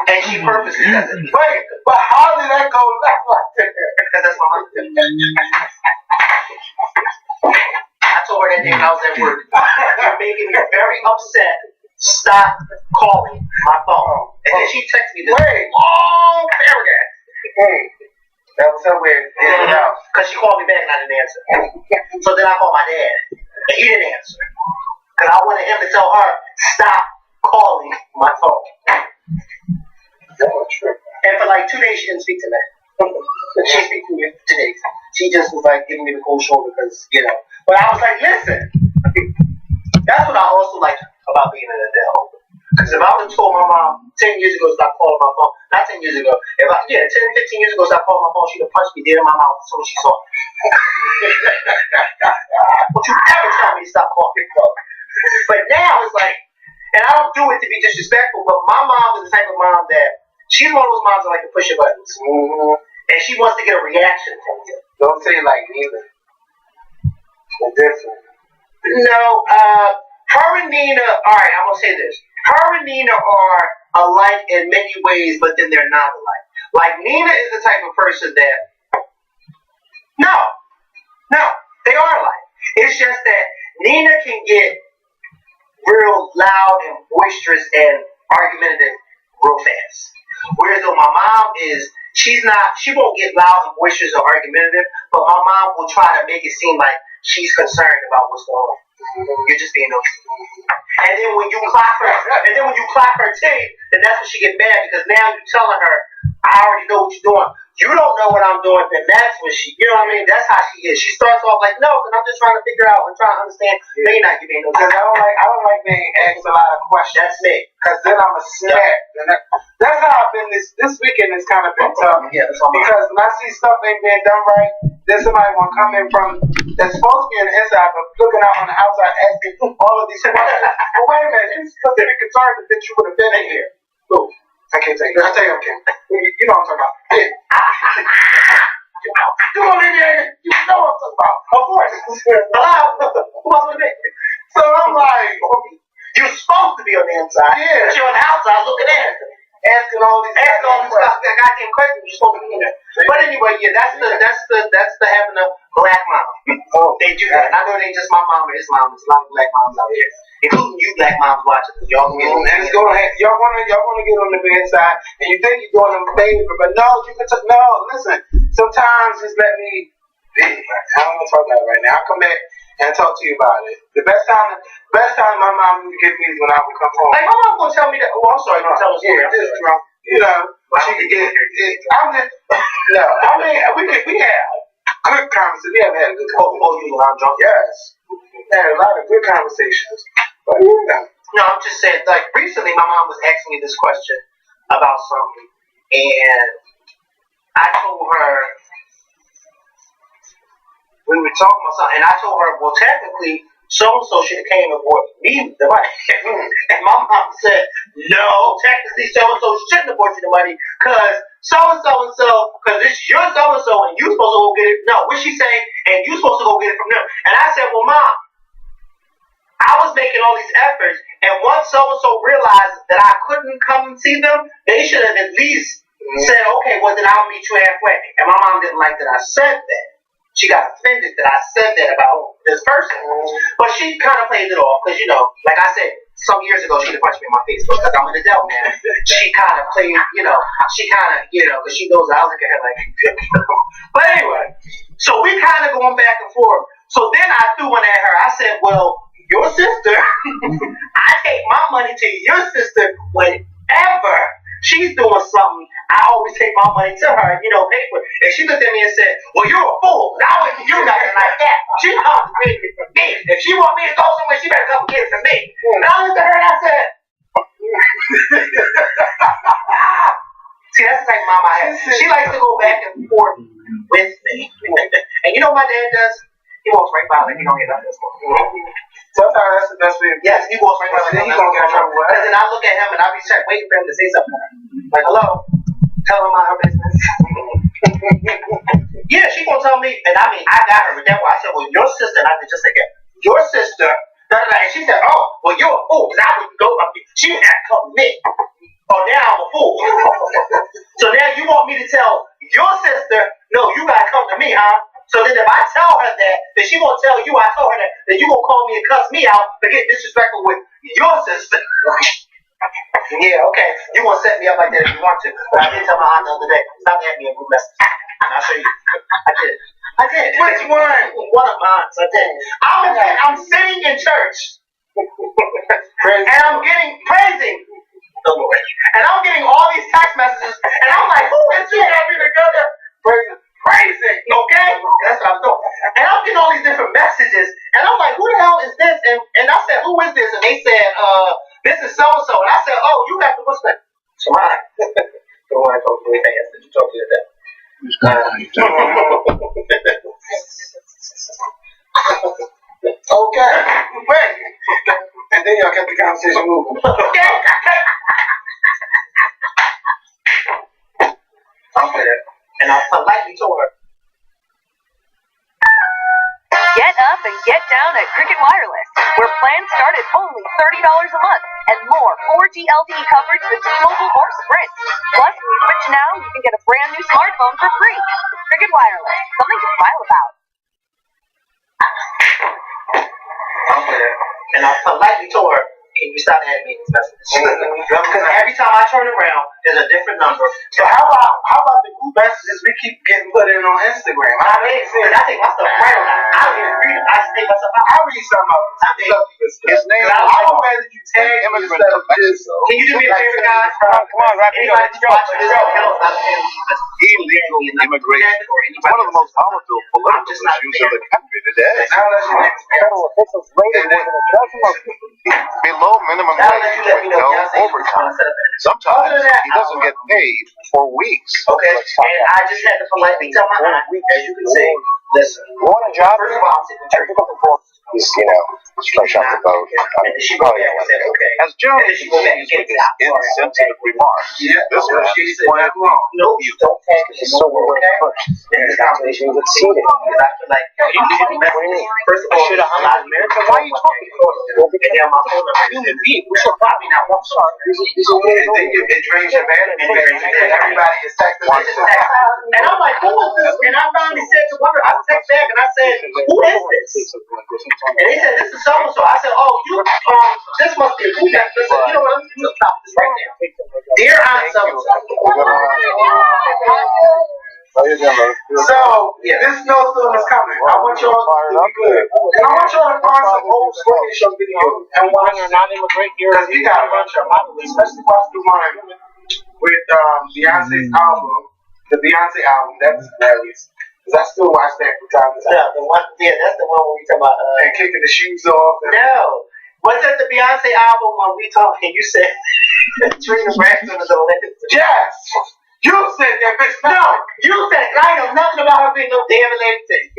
And she purposely does it. Wait, but how did that go left like that? Because that's my mom. I told her that day when I was at work. You're making me very upset. Stop calling my phone. And then she texted me this long paragraph. That was her way of getting it out. Because she called me back and I didn't answer. So then I called my dad. And he didn't answer. Because I wanted him to tell her, stop calling my phone. And for like 2 days, she didn't speak to me. She didn't speak to me for 2 days. She just was like giving me the cold shoulder because, you know. But I was like, listen. That's what I also like about being an adult. Because if I would have told my mom 10 years ago, stop calling my phone. Not 10 years ago. 10, 15 years ago, stop calling my phone. She'd have punched me dead in my mouth as soon as she saw me. Don't you ever tell me to stop calling your phone. But now it's like, and I don't do it to be disrespectful, but my mom is the type of mom that she's one of those moms that like to push your buttons. Mm-hmm. And she wants to get a reaction from you. Don't say it like neither. They're different. No, her and Nina, alright, I'm going to say this. Her and Nina are alike in many ways, but then they're not alike. Like, Nina is the type of person that, no, they are alike. It's just that Nina can get real loud and boisterous and argumentative real fast. Whereas though my mom is, she won't get loud and boisterous or argumentative, but my mom will try to make it seem like she's concerned about what's going on. You're just being nosy. And then when you clock her tape, then that's when she get mad because now you're telling her, I already know what you're doing. You don't know what I'm doing, then that's when she, you know what I mean? That's how she is. She starts off like, no, because I'm just trying to figure out and trying to understand. Yeah. Maybe not being nosy. Because I don't like being asked a lot of questions. That's me. Because then I'm a snap. And that's how I've been this weekend. It's kind of been tough. Yeah, because when I see stuff ain't being done right, then somebody want to come in from that's supposed to be on the inside, but looking out on the outside asking all of these questions. Well, wait a minute. It's because they're concerned that you would have been in here. Ooh, I can't tell you. I'll tell you, okay. You know what I'm talking about. Yeah. You don't live here. You know what I'm talking about. Of course. Hello? Who else would it be? So I'm like, you're supposed to be on the inside. Yeah. But you're on the outside looking in. Asking all these goddamn questions. You're supposed to be in there. But anyway, yeah, that's the having a black mom. Oh, they do that. I know they just my mom or his mom. There's a lot of black moms out here, including you black moms watching. Y'all can get on and it's gonna y'all wanna get on the bad side, and you think you're doing them a favor, but no, you can no. Listen, sometimes just let me be. I don't want to talk about it right now. I'll come back and talk to you about it. The best time my mom would give me is when I would come home. Like my mom gonna tell me that. Oh, I'm sorry, don't tell us. Yeah, this is drunk. You know, she could get. I'm just no. I mean, we have good conversations. We haven't had a good conversation. You I'm drunk. Yes, we had a lot of good conversations. But yeah. No, I'm just saying. Like recently, my mom was asking me this question about something, and I told her. We were talking about something, and I told her, well, technically, so-and-so should have came and bought me the money. And my mom said, no, technically, so-and-so shouldn't have bought you the money, because so-and-so, because it's your so-and-so, and you're supposed to go get it. No, what's she saying? And you're supposed to go get it from them. And I said, well, Mom, I was making all these efforts, and once so-and-so realized that I couldn't come and see them, they should have at least said, okay, well, then I'll meet you halfway. And my mom didn't like that I said that. She got offended that I said that about this person. But she kind of played it off because, you know, like I said, some years ago, she would punched me in my face because I'm an adult, man. She kind of played, because she knows I look at her like, but anyway, so we kind of going back and forth. So then I threw one at her. I said, well, your sister, I take my money to your sister whenever she's doing something I always take my money to her, you know, pay for it. And she looked at me and said, well, you're a fool. I went to you nothing like that. She comes to me for me. If she want me to go somewhere, she better come get it from me. And I looked at her and I said, see, that's the type of mom I have. She likes to go back and forth with me. And you know what my dad does? He walks right by like he don't get nothing. Sometimes that's the best way. Yes, he walks right by like He's gonna get in trouble. because then I look at him and I be waiting for him to say something. Like, hello, tell her mind her business. Yeah, she gonna tell me, and I mean, I got her with that one. I said, well, your sister, and I did just like that. Your sister, and she said, oh, well, you're a fool, because I wouldn't go up here. She had to come to me. Oh, now I'm a fool. So now you want me to tell your sister, no, you gotta come to me, huh? So then if I tell her that, then she gonna tell you I told her that, then you gonna call me and cuss me out for getting disrespectful with your sister. Yeah, okay. You gonna set me up like that if you want to. But I did tell my aunt the other day, stop adding me a group message. And I'll show you. I did. Which one? One of mine. I did. I'm sitting in church. And I'm praising the Lord. And I'm getting all these text messages. And I'm like, who is you got me together? Praising, okay? That's what I was doing. And I'm getting all these different messages. And I'm like, who the hell is this? And I said, who is this? And they said, this is so-and-so. And I said, oh, you got the what's that? So mine. The one I told you way fast. Did you talk to you that? Okay. Wait. And then y'all kept the conversation moving. Okay. Okay. And I politely told her. Get up and get down at Cricket Wireless, where plans start at only $30 a month and more 4G LTE coverage with T-Mobile or Sprint. Plus, when you switch now, you can get a brand new smartphone for free. Cricket Wireless, something to smile about. Okay. And I politely told her, can you stop adding me these messages? Because every time I turn around, there's a different number. So how about the group messages we keep getting put in on Instagram? I take my stuff right on that. I don't even read them. I just take my stuff out. I read some of them. His name I would rather you tag immigrant yourself from Mexico. Can you do me a favor, guys? Come on, wrap it Anybody up. that's watching this knows I'm Illegal immigration is one of the most volatile political issues in the country today. Now let's you Federal officials raided more than a dozen locations. Below minimum wage with no overtime. Sometimes he doesn't get paid for weeks. Okay, and I just had to politely tell my aunt, as you can see, listen. Want a job? First of all, I'm sitting in church. He's, fresh off the boat. And then she wrote back and said, okay. As John And then she wrote back and with said, his insensitive remarks, this was she said that's wrong. no, you don't tag me. So we went first. And this conversation was exceeded. Because I feel like, first of all, should have a lot of Americans, why are you talking? And then my phone number, human being, we should probably not want to. It drains your battery. Everybody is texting. And I'm like, who is this? And I finally said to one, I text back and I said, who is this? And they said, this is so-and-so. I said, oh, this must be a group that said, you know what, let me stop this right now. Dear Aunt so-and-so. So, this snowstorm is coming. I want y'all to be good. And I want y'all to find some old screenshot videos and watch them. Because we got a bunch of them, especially watch the one with Beyonce's album, the Beyonce album. That's hilarious. Because I still watch that from time to time. Yeah, that's the one where we talk about and kicking the shoes off. No. Was that the Beyonce album when we talked and you said Trina Braxton was a legend? Yes! You said that, bitch. No! You said, I know nothing about her being no damn lady.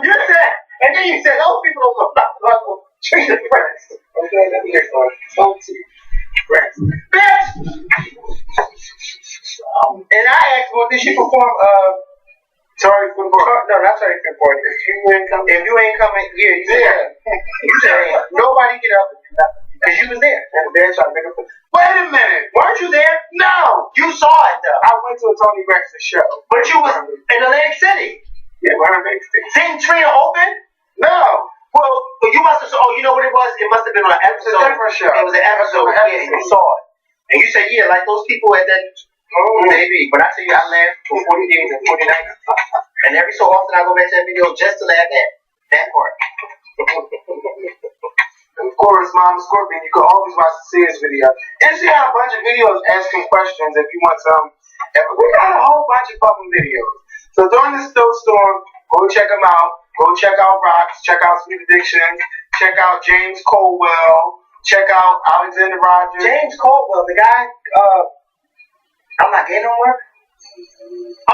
You said, and then you said, those people don't know nothing about Trina Braxton. Okay, let me hear something. Braxton. Bitch! And I asked, well, did she perform, Sorry for the board. no, not sorry for the board. If you ain't coming, yeah, you said, you said, nobody get up and do nothing. Because you was there. And the band tried to make up. Wait a minute. Weren't you there? No. You saw it though. I went to a Tony Braxton show. But you was in Atlantic City. Yeah, where am I? Didn't Trina open? No. Well, you must have. Oh, you know what it was? It must have been on an episode. It's a different show. It was an episode. Yeah, and you saw it, and you said, "Yeah, like those people at that." Maybe, but I tell you, I laughed for 40 days and 40 nights, and every so often I go back to that video just to laugh at that part. And of course, Mama Scorpion, you can always watch the Sears video. And she got a bunch of videos asking questions if you want some. And we got a whole bunch of fucking videos. So during this snowstorm, go check them out. Go check out Rocks, check out Sweet Addiction, check out James Colwell, check out Alexander Rogers. James Caldwell, the guy, I'm not getting nowhere.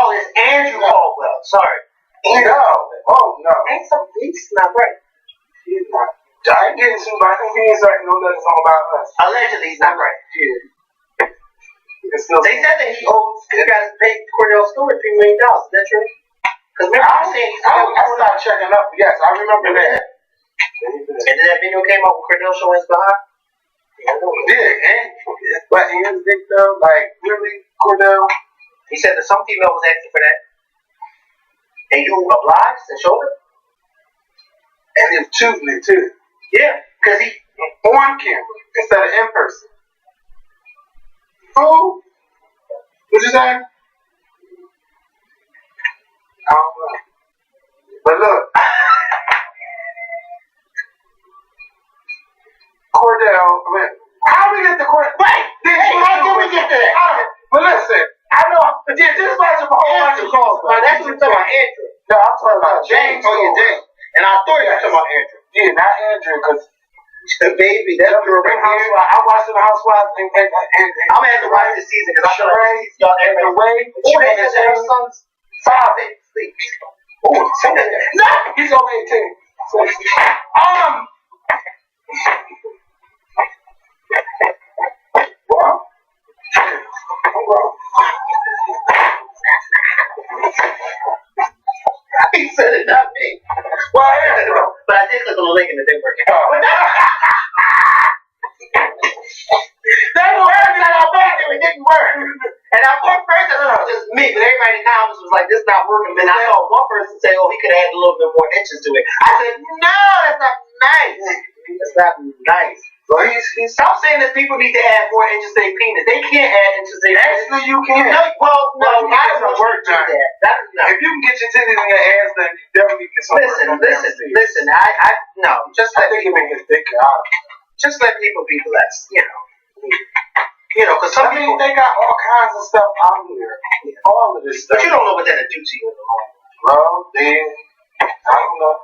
Oh, it's Andrew Caldwell. Sorry. No. Oh, no. Ain't some he's not right. He's not. I ain't getting sued by convenience, so I can know that it's all about us. Allegedly, he's not right. Yeah. They said that he got to pay Cordell Stewart $3 million. Is that true? Because remember, I was saying I stopped checking up. Yes, I remember that. And then that video came out with Cordell showing his behind. Yeah, but he was big though. Like, really, Cordell? He said that some female was asking for that. And you obliged and showed it? And he was choosing it too. Yeah, because he on camera instead of in person. Who? What'd you say? I don't know. But look, Cordell, I mean, how we get to Cordell? Wait! How did we get to that? But listen, I know, just watch a whole bunch of calls. That's what you're talking about, Andrew. No, I'm talking about James. Oh, yeah, James. And I thought you were talking about Andrew. Yeah, not Andrew, because baby, that's girl right here. I watched the Housewives and I'm gonna have to watch this season because I feel like y'all the way Sheree has her son's 5 sleep. Oh, no, he's over 18. So, He said it, not me. Well, I heard it, but I did click on the link and it didn't work. But that worked, and I back and it didn't work. And I thought first it was just me, but everybody in the comments was like, "This not working." Then I saw one person say, "Oh, he could add a little bit more inches to it." I said, "No, that's not nice. That's not nice." so he's Stop saying that people need to add more inches to their penis. They can't add inches to their penis. actually you can. No, well, that doesn't work to that. That is not. If you can get your titties in your ass, then you definitely get some. Listen. I no. Just I let think you people. make his dick out. Just let people be blessed. Because some people. They got all kinds of stuff out here. All of this stuff. But you don't know what that'll do to you in the long run. Well, then I don't know.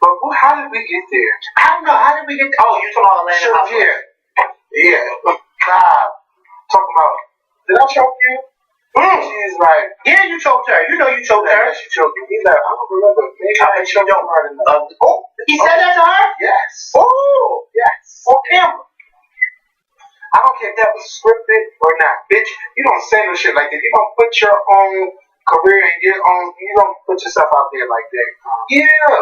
But how did we get there? I don't know. How did we get? Oh, you talking about Atlanta House? Yeah. Talking about. Did I choke you? She's like, yeah, you choked her. You know you choked her. She choked me. He's like, I don't remember. Maybe I choked her hard enough. He said that to her? Yes. Oh, Yes. on camera. I don't care if that was scripted or not. Bitch, you don't say no shit like that. You don't put your own career and you don't put yourself out there like that.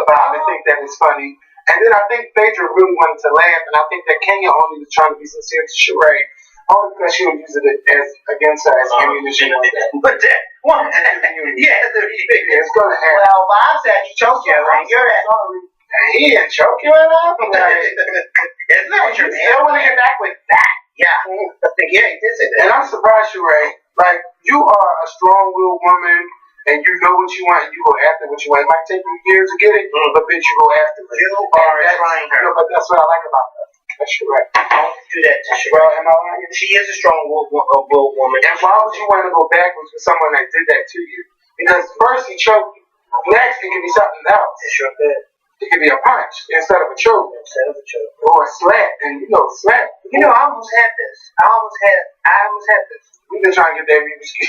I think that is funny. And then I think Phaedra really wanted to laugh, and I think that Kenya only was trying to be sincere to Sheree, only because she would use it as against her as ammunition. But that one, yeah, it's gonna happen. Well, Bob said you choked you, and you're sorry. He didn't choke you enough. It's not You still want to get back with that? Yeah, he did say that. And I'm surprised, Sheree. Like, you are a strong-willed woman, and you know what you want, and you go after what you want. It might take you years to get it, but bitch, you go after it. You are trying her. But that's what I like about her. That's Sheree. Don't do that to Sheree. Well, am I right? She is a strong-willed woman. And why would you want to go backwards with someone that did that to you? Because first he choked you. Next, it could be something else. It sure did. It could be a punch instead of a choke. Or a slap. And slap. I almost had this. I almost had this. We've been trying to get that Reeves key.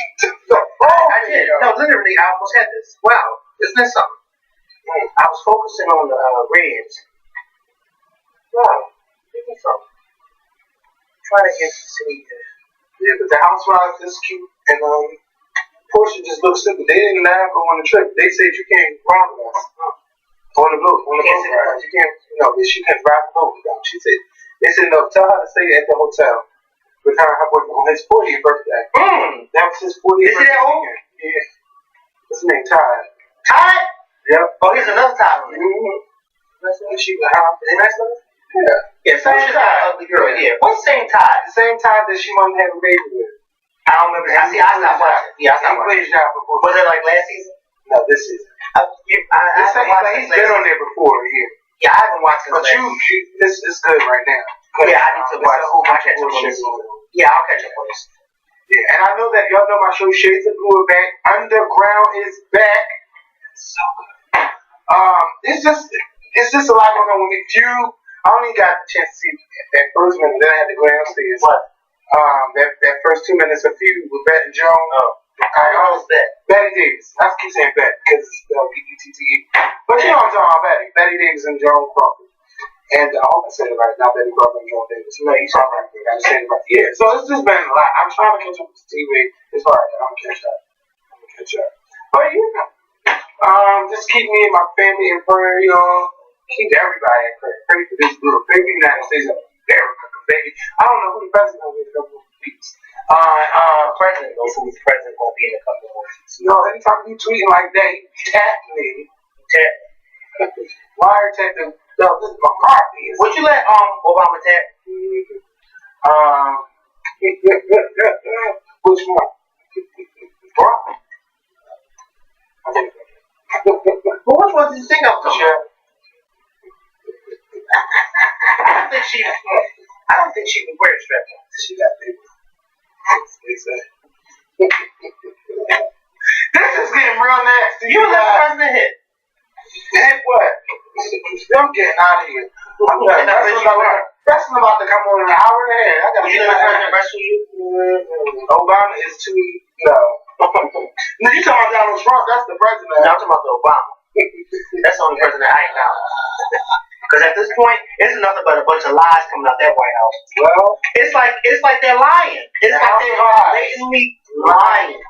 I did. No, literally, I almost had this. Wow. Isn't that something? I was focusing on the reds. Wow. Isn't that something? Trying to get to see this. Yeah, but the housewives is cute. And Portia just looks stupid. They didn't let her go on the trip. They said you can't ride with us. On the boat ride. You can't, she can't ride the boat with them. She said, they said, no, tell her to stay at the hotel with her and her boyfriend on his 40th birthday. That was his 40th birthday. Is he that old? Yeah. What's his name? Todd. Todd? Yep. Oh, he's another Todd. She was hot. Is he nice looking? Yeah. Yeah, same Todd. Ugly girl. Yeah. What's the same Todd? The same Todd that she wanted to have a baby with. I don't remember. I stopped watching. Yeah, I stopped watching. Was it like last season? No, this season. He's been on there before, Yeah, I haven't watched it. But it's good right now. Yeah, I need to watch it. I'll catch up on this. Yeah, I'll catch up on this. Yeah, and I know that y'all know my show Shades of Blue are back. Underground is back. So good. It's just a lot going on with me. I only got a chance to see that first minute, then I had to go downstairs. What? That first 2 minutes of Feud with Bet and Joan. Oh. I was Bet. Betty Davis. I keep saying Bet because it's spelled B-E-T-T-E. But you know what I'm talking about, Betty. Betty Davis and Joan Crawford. And I hope I said it right. Not Betty Crawford and Joan Davis. No, you said it right. I said it right. Yeah. So it's just been a lot. I'm trying to catch up with the TV. It's hard. I'm gonna catch up. But yeah. Just keep me and my family in prayer, y'all. Keep everybody in prayer. Pray for this group. Pray for the United States of America. Baby. I don't know who the president is in a couple of weeks. President knows who the president won't be in a couple of weeks. No, anytime you tweeting like that, he tap me. Wiretap the this is McCarthy. Would you let Obama tap? Which one? Well, which one did you think of? I don't think she would wear a strap on. She got big. This is getting real nasty. You let the president hit. Hit what? I'm getting out of here. Wrestling about to come on in an hour and a half. I gotta you let the president wrestle you? Obama is too no. No, you talking about Donald Trump? That's the president. No, I'm talking about the Obama. That's the only president I ain't know. Because at this point, it's nothing but a bunch of lies coming out that White House. Well, it's like they're lying. It's like they're blatantly lying.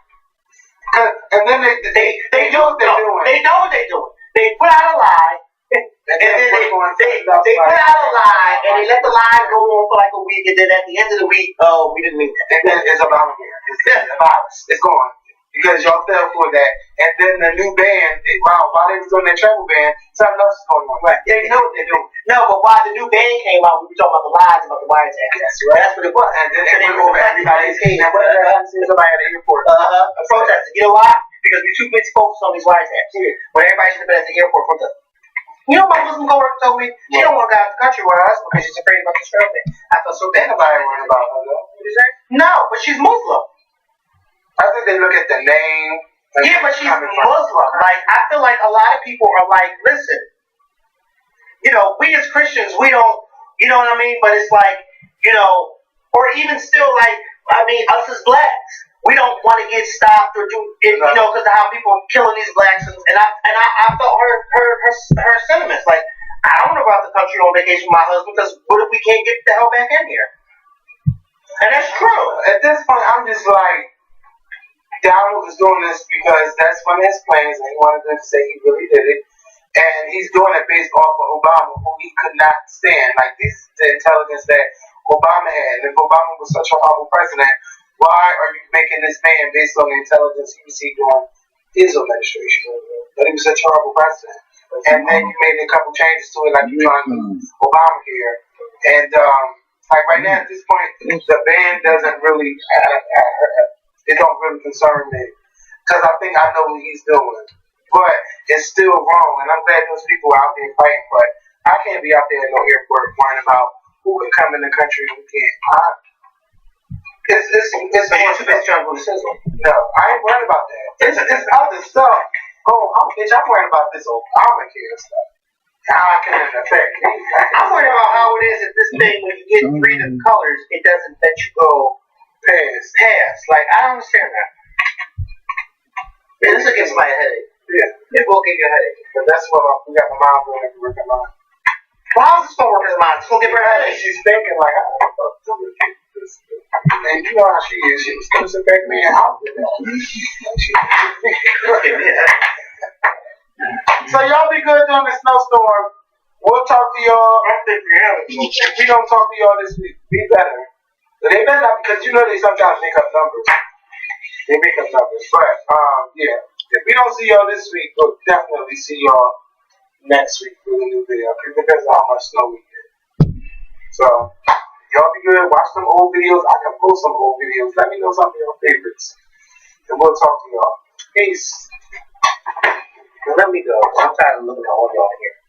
And then they know what they're doing. They know what they're doing. They put out a lie, and then they put out a lie, and they let the lie go on for like a week, and then at the end of the week, oh, we didn't mean that. And then it's Obamacare. It's a virus. It's gone. Because y'all fell for that. And then the new band, while they was on their travel ban, something else is going on. Right. They know what they're doing. No, but while the new band came out, we were talking about the lies about the wiretap. That's right. That's what it was. And then they went over everybody's head. And what happened to somebody at the airport? Protesting. You know why? Because we're too busy focused on these wiretaps. Yeah. When everybody should have been at the airport protesting. You know, my Muslim coworker told me she don't want to go out of the country with us because she's afraid about the travel ban. I felt so bad about her. About her, though. What you say? No, but she's Muslim. I think they look at the name. Yeah, but she's Muslim. Like, I feel like a lot of people are like, listen, you know, we as Christians, we don't, you know what I mean? But it's like, you know, or even still, like, I mean, us as blacks, we don't want to get stopped or do, you know, because of how people are killing these blacks. And I felt her sentiments. Like, I don't want to go out the country on vacation with my husband because what if we can't get the hell back in here? And that's true. At this point, I'm just like, Donald is doing this because that's one of his plans, and he wanted to say he really did it. And he's doing it based off of Obama, who he could not stand. Like, this is the intelligence that Obama had. And if Obama was such a horrible president, why are you making this man based on the intelligence he received during his administration? But he was such a horrible president. And then you made a couple changes to it, like you trying to Obamacare. And, like, right now, at this point, the ban doesn't really... it don't really concern me because I think I know what he's doing, but it's still wrong. And I'm glad those people are out there fighting, but I can't be out there at no airport worrying about who can come in the country and who can't. It's more stuff. No, I ain't worried about that. It's other stuff. I'm worried about this Obamacare stuff. How it can affect me. I'm worried about how it is at this thing when you get 3 different colors, it doesn't let you go. Pass. Like, I don't understand that. This will give somebody a headache. Yeah. It will give you a headache. But that's what we got my mom doing every work at mine. Well, how's this going to work as mine? It's going to give her a headache. She's thinking, like, I don't know if I'm get this. And you know how she is. She was going to sit back, man, I'll do that. So, y'all be good during the snowstorm. We'll talk to y'all. We don't talk to y'all this week. Be better. They better not, because you know they sometimes make up numbers. They make up numbers. But, yeah. If we don't see y'all this week, we'll definitely see y'all next week with a new video. Because it depends on how much snow we get. So, y'all be good. Watch some old videos. I can post some old videos. Let me know some of your favorites. And we'll talk to y'all. Peace. Well, let me go. I'm tired of looking at all y'all here.